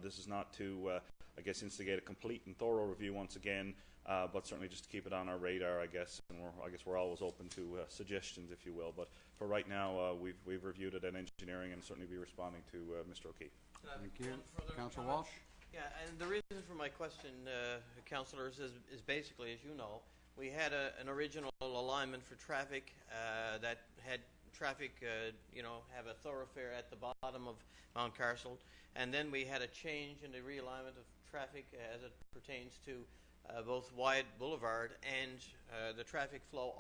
This is not to, I guess, instigate a complete and thorough review once again, but certainly just to keep it on our radar, I guess. And we're always open to suggestions, if you will. But for right now, we've reviewed it at engineering and certainly be responding to Mr. O'Keefe. Thank you, Councillor Walsh. Yeah, and the reason for my question, councillors, is basically, as you know, we had an original alignment for traffic that had traffic, have a thoroughfare at the bottom of Mount Carcel, and then we had a change in the realignment of traffic as it pertains to both Wyatt Boulevard and the traffic flow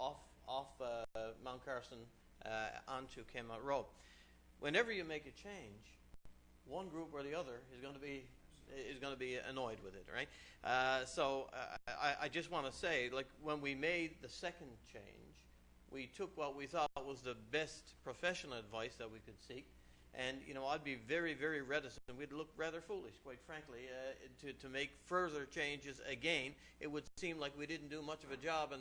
off Mount Carson onto Kenmount Road. Whenever you make a change, one group or the other is going to be annoyed with it, right? So I just want to say, like, when we made the second change, we took what we thought was the best professional advice that we could seek, and I'd be very, very reticent. We'd look rather foolish, quite frankly, to make further changes again. It would seem like we didn't do much of a job in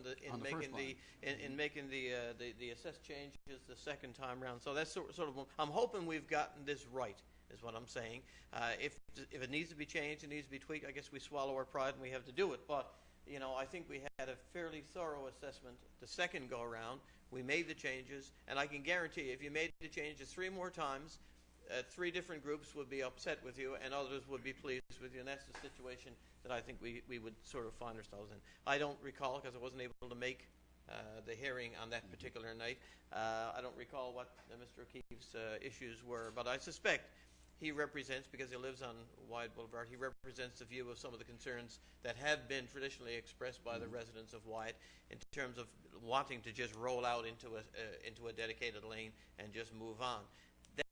making the assessed changes the second time round. So that's sort of. I'm hoping we've gotten this right, is what I'm saying. If it needs to be changed, it needs to be tweaked. I guess we swallow our pride and we have to do it. But I think we had a fairly thorough assessment the second go around. We made the changes, and I can guarantee if you made the changes 3 more times, 3 different groups would be upset with you, and others would be pleased with you. And that's the situation that I think we would sort of find ourselves in. I don't recall, because I wasn't able to make the hearing on that particular night. I don't recall what Mr. O'Keefe's issues were, but I suspect he represents, because he lives on Wyatt Boulevard, he represents the view of some of the concerns that have been traditionally expressed by the residents of Wyatt in terms of wanting to just roll out into a dedicated lane and just move on.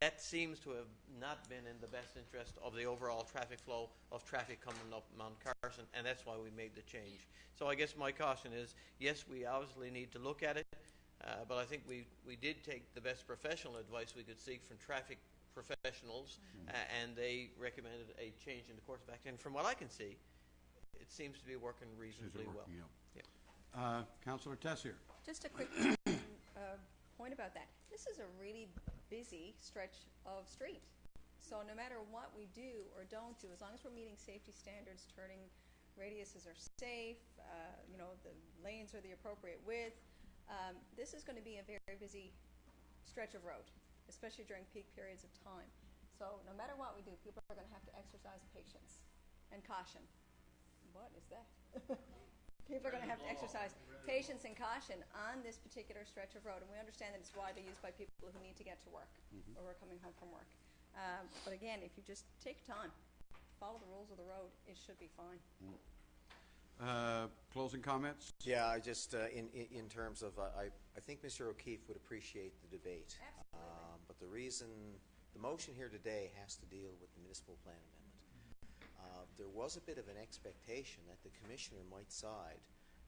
That seems to have not been in the best interest of the overall traffic flow of traffic coming up Mount Carson, and that's why we made the change. So I guess my caution is, yes, we obviously need to look at it, but I think we did take the best professional advice we could seek from traffic professionals, and they recommended a change in the course of action. And from what I can see, it seems to be working reasonably well. Yeah. Councillor Tessier. Just a quick point about that. This is a really busy stretch of street. So no matter what we do or don't do, as long as we're meeting safety standards, turning radiuses are safe, the lanes are the appropriate width, this is going to be a very busy stretch of road, especially during peak periods of time. So no matter what we do, people are going to have to exercise patience and caution. What is that? People are going to have to exercise patience and caution on this particular stretch of road, and we understand that it's widely used by people who need to get to work or who are coming home from work. But again, if you just take time, follow the rules of the road, it should be fine. Closing comments? Yeah, I just in terms of I think Mr. O'Keefe would appreciate the debate. Absolutely. But the motion here today has to deal with the municipal plan amendment. There was a bit of an expectation that the commissioner might side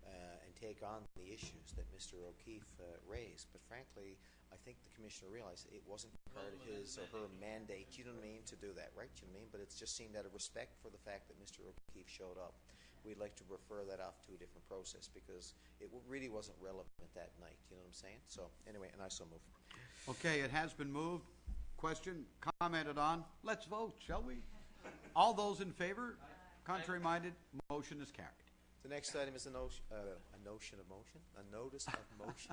and take on the issues that Mr. O'Keefe raised, but frankly, I think the commissioner realized it wasn't part of his or her mandate, you know what I mean, to do that, right? You know what I mean? But it's just seemed out of respect for the fact that Mr. O'Keefe showed up. We'd like to refer that off to a different process because it really wasn't relevant that night, you know what I'm saying? So anyway, and I so move. Okay, it has been moved. Question, commented on. Let's vote, shall we? All those in favor? Contrary-minded? Motion is carried. The next item is a notion of motion? A notice of motion?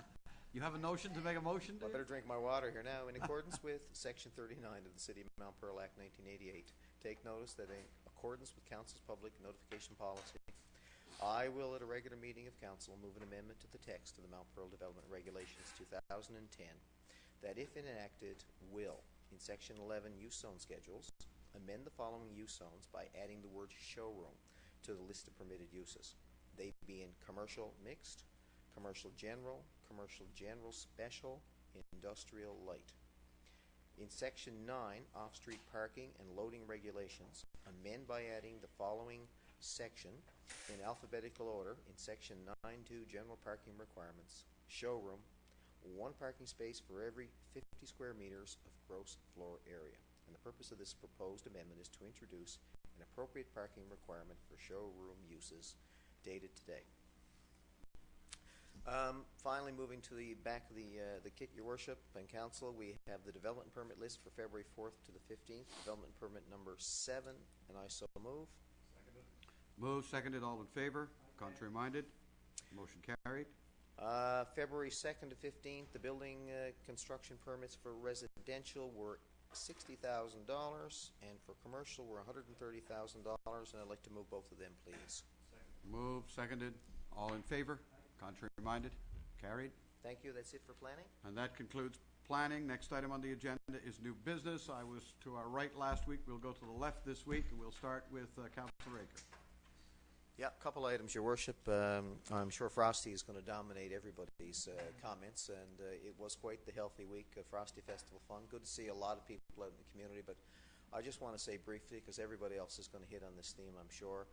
You have a notion to make a motion? Well, I better drink my water here now. In accordance with Section 39 of the City of Mount Pearl Act 1988, take notice that in accordance with Council's public notification policy, I will, at a regular meeting of Council, move an amendment to the text of the Mount Pearl Development Regulations 2010 that, if enacted, will, in Section 11 use zone schedules, amend the following use zones by adding the word showroom to the list of permitted uses. They being commercial mixed, commercial general special, industrial light. In Section 9, off-street parking and loading regulations, amend by adding the following section in alphabetical order. In Section 9.2, general parking requirements, showroom, 1 parking space for every 50 square meters of gross floor area. And the purpose of this proposed amendment is to introduce an appropriate parking requirement for showroom uses dated today. Finally, moving to the back of the kit, Your Worship and Council, we have the development permit list for February 4th to the 15th, development permit number 7, and I so move. Moved, seconded, all in favor? Contrary minded? Motion carried. February 2nd to 15th, the building construction permits for residential were $60,000, and for commercial were $130,000, and I'd like to move both of them, please. Moved, seconded, all in favor? Contrary minded? Carried. Thank you. That's it for planning. And that concludes planning. Next item on the agenda is new business. I was to our right last week. We'll go to the left this week, and we'll start with Councillor Aker. Yeah, a couple items, Your Worship. I'm sure Frosty is going to dominate everybody's comments, and it was quite the healthy week of Frosty Festival fun. Good to see a lot of people out in the community, but I just want to say briefly, because everybody else is going to hit on this theme, I'm sure,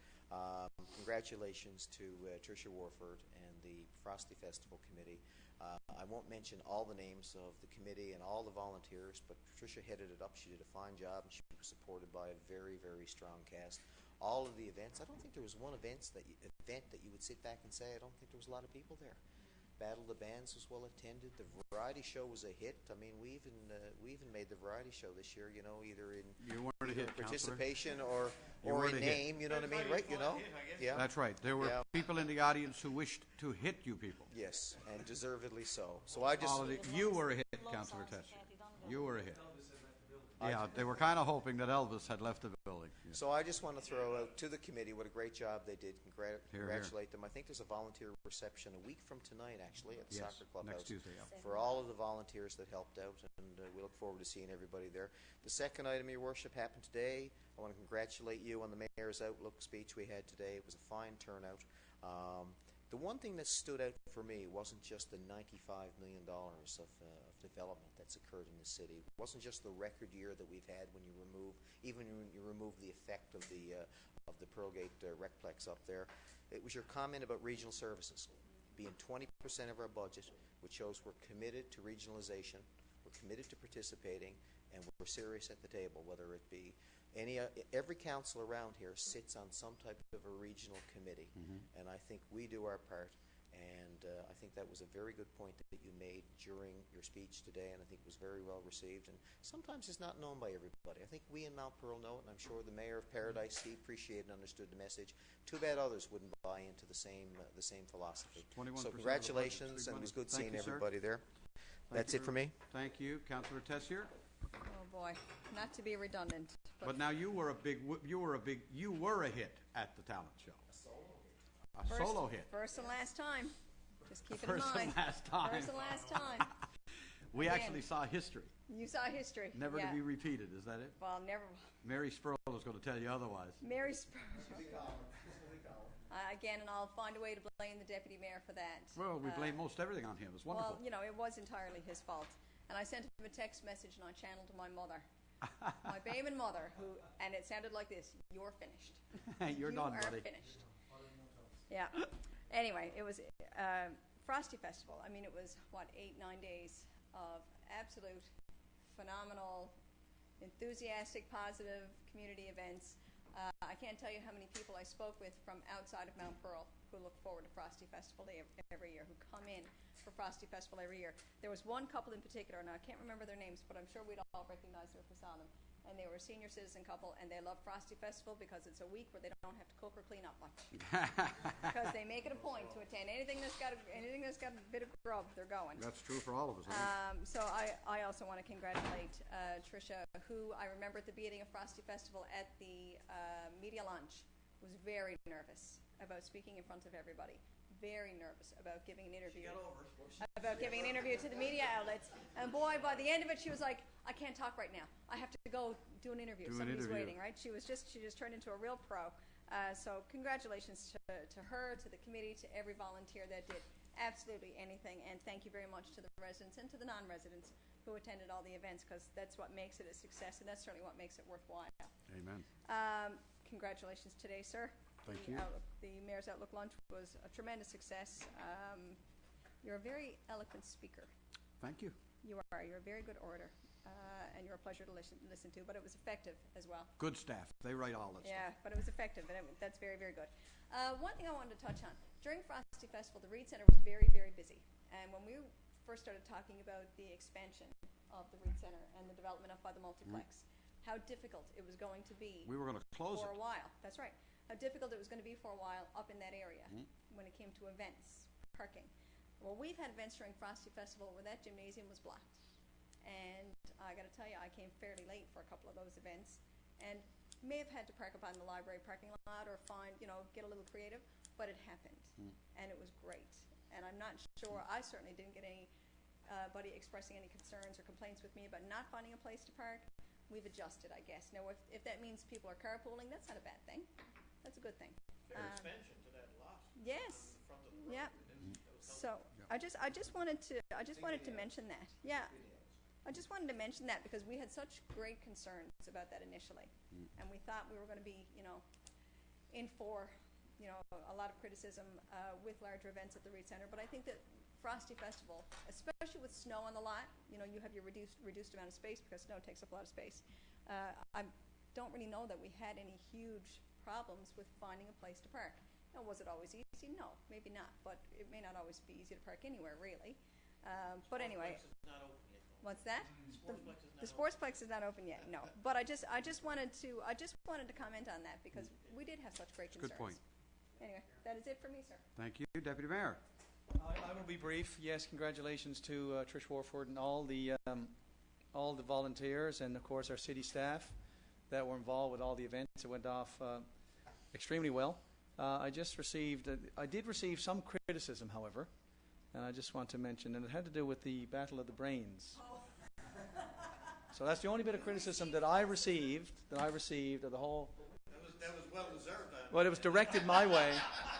congratulations to Tricia Warford and the Frosty Festival Committee. I won't mention all the names of the committee and all the volunteers, but Tricia headed it up. She did a fine job, and she was supported by a very, very strong cast. All of the events, I don't think there was one event that you would sit back and say, I don't think there was a lot of people there. Battle of the Bands was well attended. The variety show was a hit. I mean, we even made the variety show this year. You know, either in participation or in name. You know what I mean, right? You know, yeah. That's right. There were people in the audience who wished to hit you people. Yes, and deservedly so. So I just you were a hit, Councillor Tessier. You were a hit. Yeah, they were kind of hoping that Elvis had left the building. Yeah. So I just want to throw out to the committee what a great job they did. Congratulate them. I think there's a volunteer reception a week from tonight, actually, at the Soccer Clubhouse. Next Tuesday, yeah. For all of the volunteers that helped out, and we look forward to seeing everybody there. The second item, Your Worship, happened today. I want to congratulate you on the Mayor's Outlook speech we had today. It was a fine turnout. The one thing that stood out for me wasn't just the $95 million of development that's occurred in the city. It wasn't just the record year that we've had when you remove the effect of the Pearlgate Recplex up there. It was your comment about regional services being 20% of our budget, which shows we're committed to regionalization, we're committed to participating, and we're serious at the table, whether it be every council around here sits on some type of a regional committee, and I think we do our part, and I think that was a very good point that you made during your speech today, and I think it was very well received, and sometimes it's not known by everybody. I think we in Mount Pearl know it, and I'm sure the Mayor of Paradise, he appreciated and understood the message. Too bad others wouldn't buy into the same philosophy. So congratulations, and it was good seeing everybody there. That's it for me. Thank you. Councillor Tessier? Oh boy, not to be redundant. But now you were a hit at the talent show. A solo hit. First and last time. Just keep it in mind. First and last time. First and last time. We actually saw history. You saw history. Never to be repeated, is that it? Well, never. Mary Sproul is going to tell you otherwise. Mary Sproul. Again, and I'll find a way to blame the deputy mayor for that. Well, we blame most everything on him. It's wonderful. Well, you know, it was entirely his fault. And I sent him a text message and I channeled to my mother. My Bayman mother, and it sounded like this: "You're finished. You're done, buddy. You are finished." Yeah. Anyway, it was Frosty Festival. I mean, it was 8-9 days of absolute phenomenal, enthusiastic, positive community events. I can't tell you how many people I spoke with from outside of Mount Pearl who look forward to Frosty Festival Day every year, who come in for Frosty Festival every year. There was one couple in particular, and I can't remember their names, but I'm sure we'd all recognize them if we saw them. And they were a senior citizen couple, and they love Frosty Festival because it's a week where they don't have to cook or clean up much. Because they make it a point to attend anything that's got a bit of grub, they're going. That's true for all of us. So I also want to congratulate Tricia, who I remember at the beginning of Frosty Festival at the media lunch was very nervous about speaking in front of everybody. Very nervous about giving an interview. Giving an interview to the media outlets. And boy, by the end of it, she was like, "I can't talk right now. I have to go do an interview. Somebody's waiting." Right? She just turned into a real pro. So congratulations to her, to the committee, to every volunteer that did. Absolutely, anything. And thank you very much to the residents and to the non-residents who attended all the events, because that's what makes it a success, and that's certainly what makes it worthwhile. Amen. Congratulations today, sir. Thank the you. The Mayor's Outlook Lunch was a tremendous success. You're a very eloquent speaker. Thank you. You are. You're a very good orator, and you're a pleasure to listen to, but it was effective as well. Good staff. They write all that Yeah, stuff. but it was effective, and that's very, very good. One thing I wanted to touch on. During Frosty Festival, the Reed Center was very, very busy. And when we first started talking about the expansion of the Reed Center and the development up by the multiplex, how difficult it was going to be We were going to close for it. a while. That's right. How difficult it was going to be for a while up in that area when it came to events, parking. Well, we've had events during Frosty Festival where that gymnasium was blocked. And I got to tell you, I came fairly late for a couple of those events and may have had to park up on the library parking lot or get a little creative, but it happened. And it was great. And I'm not sure, I certainly didn't get anybody expressing any concerns or complaints with me about not finding a place to park. We've adjusted, I guess. Now, if that means people are carpooling, that's not a bad thing. That's a good thing. Fair expansion to that lot. Yes. From the front of the Yeah. property. That was So I just wanted to mention that. Yeah. I just wanted to mention that because we had such great concerns about that initially, and we thought we were going to be, in for, a lot of criticism with larger events at the Reed Center. But I think that Frosty Festival, especially with snow on the lot, you have your reduced amount of space because snow takes up a lot of space. I don't really know that we had any huge problems with finding a place to park. Now, was it always easy? No, maybe not. But it may not always be easy to park anywhere, really. But anyway. Sportsplex is not open yet, though. What's that? The Sportsplex The Sportsplex is not is not open yet. No, but I just wanted to comment on that because we did have such great concerns. Good point. Anyway, that is it for me, sir. Thank you, Deputy Mayor. I will be brief. Yes, congratulations to Trish Warford and all the volunteers and of course our city staff that were involved with all the events. It went off extremely well. I did receive some criticism, however, and I just want to mention, and it had to do with the Battle of the Brains. So that's the only bit of criticism that I received of the whole. That was well deserved. Well, it was directed my way.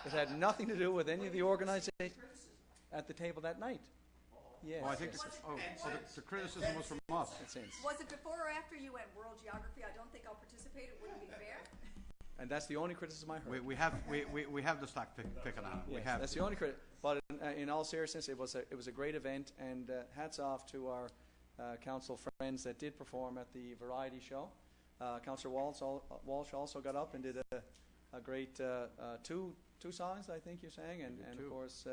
It had nothing to do with any of the organization at the table that night. Yes. I think the criticism was from us. Was it before or after you went World Geography? I don't think I'll participate. It wouldn't be fair. And that's the only criticism I heard. We have to start picking on it. Yes, We have. that's the only credit. But in all seriousness, it was a great event, and hats off to our council friends that did perform at the variety show. Councillor Walsh also got up and did a great two songs, I think you sang, and of course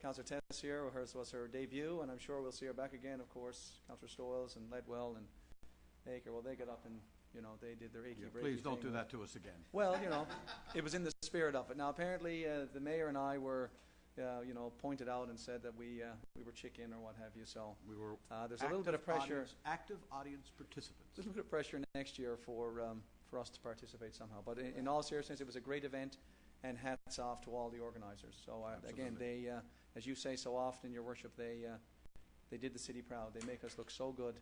Councillor Tessier, hers was her debut, and I'm sure we'll see her back again. Of course, Councillor Stoyles and Ledwell and Baker. Well, they got up and they did their achy breaky Please don't thing. do that to us again. Well, it was in the spirit of it. Now, apparently, the mayor and I were, pointed out and said that we were chicken or what have you. So We were there's a little bit of pressure. Active audience participants. There's a little bit of pressure next year for us to participate somehow. But in all seriousness, it was a great event, and hats off to all the organizers. So again, they, as you say so often, Your Worship, they did the city proud. They make us look so good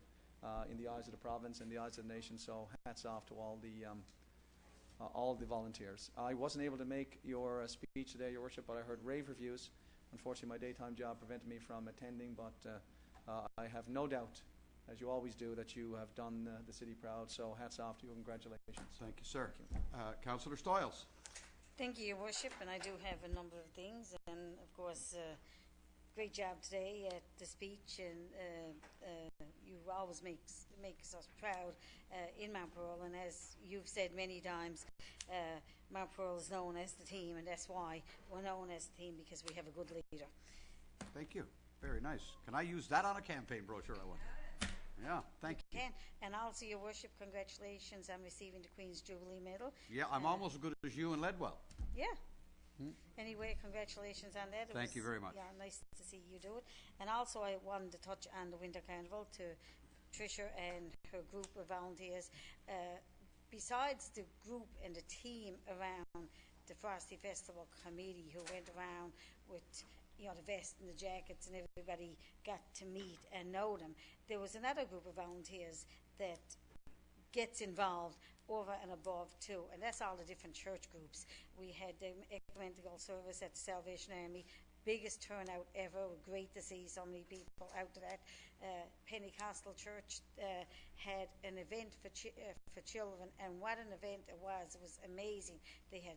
in the eyes of the province and the eyes of the nation. So hats off to all the volunteers. I wasn't able to make your speech today, Your Worship, but I heard rave reviews. Unfortunately, my daytime job prevented me from attending, but I have no doubt, as you always do, that you have done the city proud. So hats off to you. Congratulations. Thank you, sir. Councillor Stoyles. Thank you, Your Worship, and I do have a number of things, and of course, great job today at the speech, and you always make us proud in Mount Pearl, and as you've said many times, Mount Pearl is known as the team, and that's why we're known as the team, because we have a good leader. Thank you. Very nice. Can I use that on a campaign brochure? I want. Yeah, thank you. Can. And also, Your Worship, congratulations on receiving the Queen's Jubilee Medal. Yeah, I'm almost as good as you and Ledwell. Yeah. Anyway, congratulations on that. Thank you very much. Yeah, nice to see you do it. And also, I wanted to touch on the Winter Carnival to Tricia and her group of volunteers. Besides the group and the team around the Frosty Festival committee who went around with the vest and the jackets, and everybody got to meet and know them, there was another group of volunteers that gets involved over and above too, and that's all the different church groups. We had the ecumenical service at the Salvation Army, biggest turnout ever. Great to see so many people out to that. Pentecostal Church had an event for children, and what an event it was. It was amazing. They had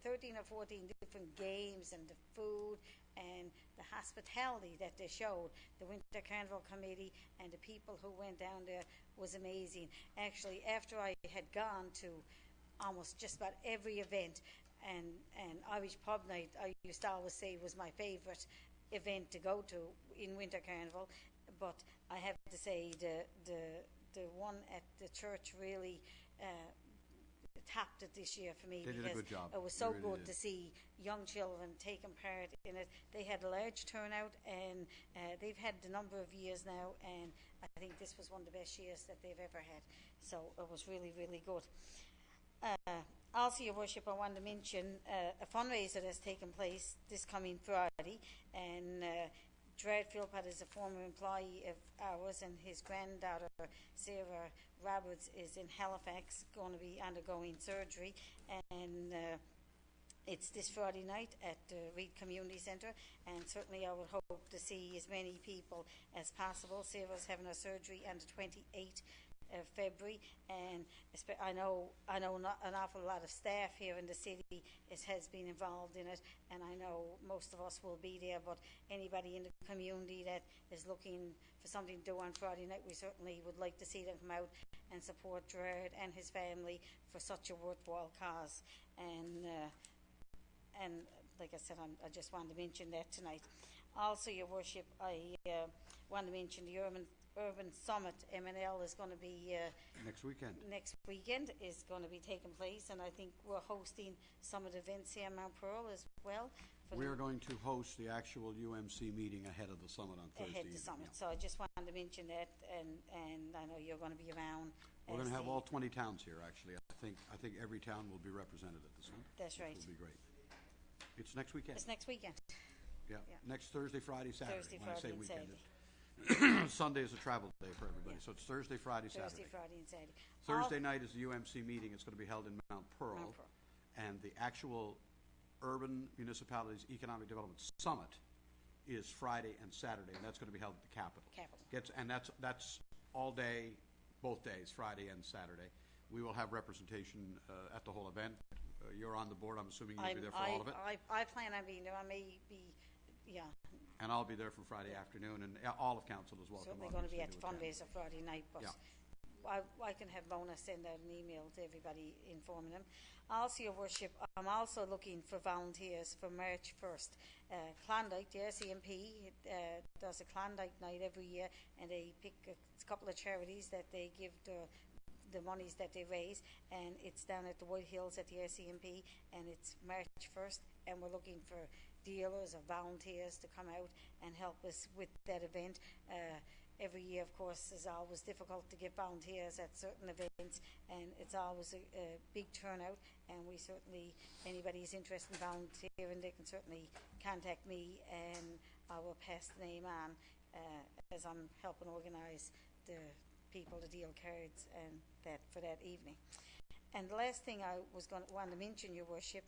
13 or 14 different games, and the food and the hospitality that they showed. The Winter Carnival Committee and the people who went down there was amazing. Actually, after I had gone to almost just about every event, and Irish Pub Night, I used to always say was my favourite event to go to in Winter Carnival, but I have to say the one at the church really topped it this year for me. They did a good job. It was so good to see young children taking part in it. They had a large turnout, and they've had a number of years now, and I think this was one of the best years that they've ever had. So it was really, really good. Also, Your Worship, I want to mention a fundraiser that's taken place this coming Friday, and Gerard Philpott is a former employee of ours, and his granddaughter, Sarah Roberts, is in Halifax, going to be undergoing surgery, and it's this Friday night at the Reed Community Centre, and certainly I would hope to see as many people as possible. Sarah's having her surgery on the 28th of February, and I know not an awful lot of staff here in the city has been involved in it, and I know most of us will be there, but anybody in the community that is looking for something to do on Friday night, we certainly would like to see them come out and support Gerard and his family for such a worthwhile cause. And like I said, I just wanted to mention that tonight. Also, Your Worship, I want to mention the Urban Summit. MNL is going to be Next weekend. Next weekend is going to be taking place, and I think we're hosting some of the events here in Mount Pearl as well. We are going to host the actual UMC meeting ahead of the summit on Thursday. Ahead of the summit. So I just wanted to mention that, and I know you're going to be around. We're going to have all 20 towns here, actually. I think every town will be represented at the summit. That's right. It will be great. It's next weekend. It's next weekend. Yeah. Next Thursday, Friday, Saturday. Thursday, when Friday, I say and weekend, Saturday. Sunday is a travel day for everybody, Yeah. so it's Thursday, Friday, Saturday. Thursday, Friday, and Saturday. Thursday night is the UMC meeting. It's going to be held in Mount Pearl. Mount Pearl. And the actual Urban Municipalities Economic Development Summit is Friday and Saturday, and that's going to be held at the Capitol. And that's all day, both days, Friday and Saturday. We will have representation at the whole event. You're on the board. I'm assuming you'll be there for all of it. I plan on being there. I may be, yeah. And I'll be there for Friday afternoon, and all of council is welcome. Certainly going to be at the attend. fundraiser Friday night, but Yeah. I can have Mona send out an email to everybody informing them. Also, Your Worship, I'm also looking for volunteers for March 1st. Klondike, the RCMP, does a Klondike night every year, and they pick a couple of charities that they give the monies that they raise, and it's down at the White Hills at the RCMP, and it's March 1st, and we're looking for dealers or volunteers to come out and help us with that event. Every year, of course, is always difficult to get volunteers at certain events, and it's always a big turnout, and we certainly, anybody who's interested in volunteering, they can certainly contact me, and I will pass the name on as I'm helping organize the people to deal cards and that for that evening. And the last thing I was want to mention, Your Worship,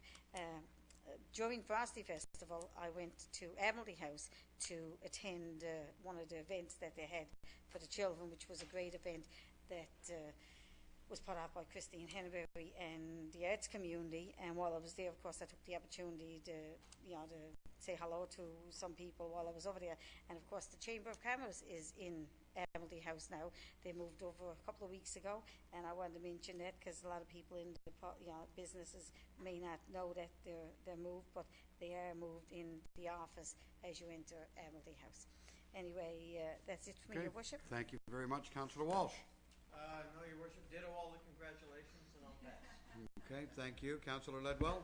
during Frosty Festival, I went to Admiralty House to attend one of the events that they had for the children, which was a great event that was put out by Christine Henneberry and the arts community. And while I was there, of course, I took the opportunity to say hello to some people while I was over there. And of course, the Chamber of Commerce is in Admiralty House now. They moved over a couple of weeks ago, and I wanted to mention that because a lot of people in the businesses may not know that they're moved, but they are moved in the office as you enter Admiralty House. Anyway, that's it for me, Your Worship. Thank you very much, Councillor Walsh. No, Your Worship, ditto all the congratulations, and I'll pass. Okay, thank you. Councillor Ledwell.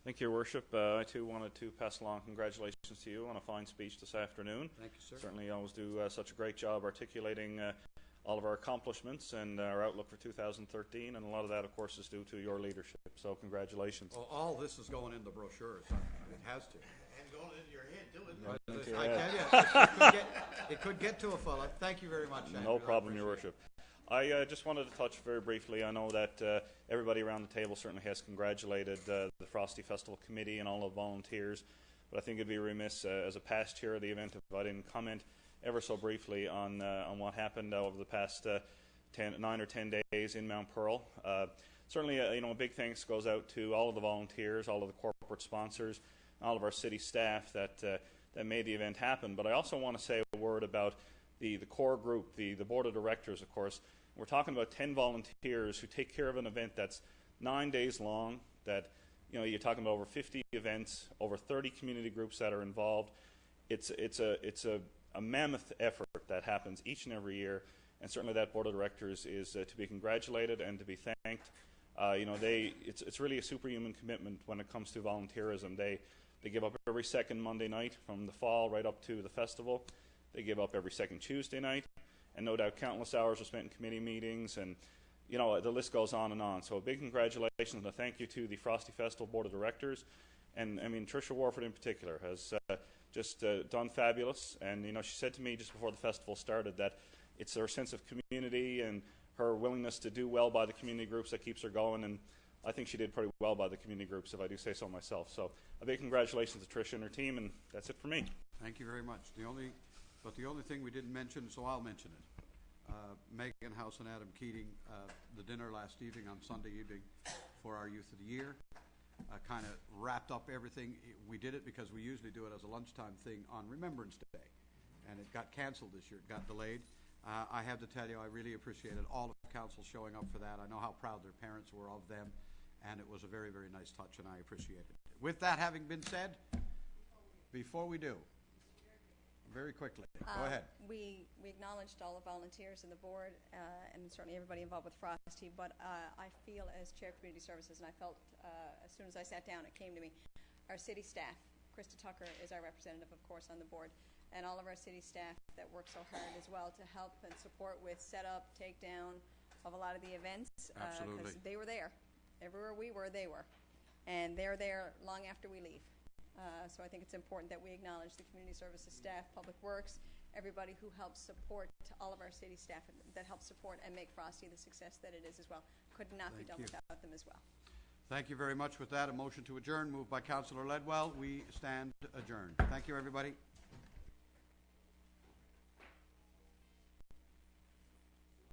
Thank you, Your Worship. I too wanted to pass along congratulations to you on a fine speech this afternoon. Thank you, sir. Certainly always do such a great job articulating all of our accomplishments and our outlook for 2013, and a lot of that, of course, is due to your leadership. So congratulations. Well, all this is going in the brochure. It has to. And going into your head, too, isn't it? I tell you, it could get to a fella. Thank you very much, Andrew. No problem, Your Worship. I just wanted to touch very briefly. I know that everybody around the table certainly has congratulated the Frosty Festival Committee and all the volunteers, but I think it'd be remiss as a past chair of the event if I didn't comment ever so briefly on what happened over the past 9 or 10 days in Mount Pearl. Certainly, a big thanks goes out to all of the volunteers, all of the corporate sponsors, all of our city staff that made the event happen. But I also want to say a word about the core group, the board of directors, of course. We're talking about 10 volunteers who take care of an event that's 9 days long, that you're talking about over 50 events, over 30 community groups that are involved. It's a mammoth effort that happens each and every year, and certainly that board of directors is to be congratulated and to be thanked. It's really a superhuman commitment when it comes to volunteerism. They give up every second Monday night from the fall right up to the festival. They give up every second Tuesday night, and no doubt countless hours are spent in committee meetings, and the list goes on and on. So a big congratulations and a thank you to the Frosty Festival Board of Directors, and Tricia Warford in particular has just done fabulous. And she said to me just before the festival started that it's her sense of community and her willingness to do well by the community groups that keeps her going, and I think she did pretty well by the community groups, if I do say so myself. So a big congratulations to Tricia and her team, and that's it for me. Thank you very much. The only thing we didn't mention, so I'll mention it. Megan House and Adam Keating, the dinner last evening on Sunday evening for our Youth of the Year, kind of wrapped up everything. We did it because we usually do it as a lunchtime thing on Remembrance Day, and it got canceled this year. It got delayed. I have to tell you, I really appreciated all of council showing up for that. I know how proud their parents were of them, and it was a very, very nice touch, and I appreciate it. With that having been said, before we do, very quickly, go ahead. We acknowledged all the volunteers in the board and certainly everybody involved with Frosty, but I feel as Chair of Community Services, and I felt as soon as I sat down, it came to me, our city staff. Krista Tucker is our representative, of course, on the board, and all of our city staff that work so hard as well to help and support with setup, takedown of a lot of the events. Absolutely. Because they were there. Everywhere we were, they were. And they're there long after we leave. So I think it's important that we acknowledge the community services staff, public works, everybody who helps support, all of our city staff that helps support and make Frosty the success that it is as well. Could not be done without them as well. Thank you very much. With that, a motion to adjourn moved by Councillor Ledwell. We stand adjourned. Thank you, everybody.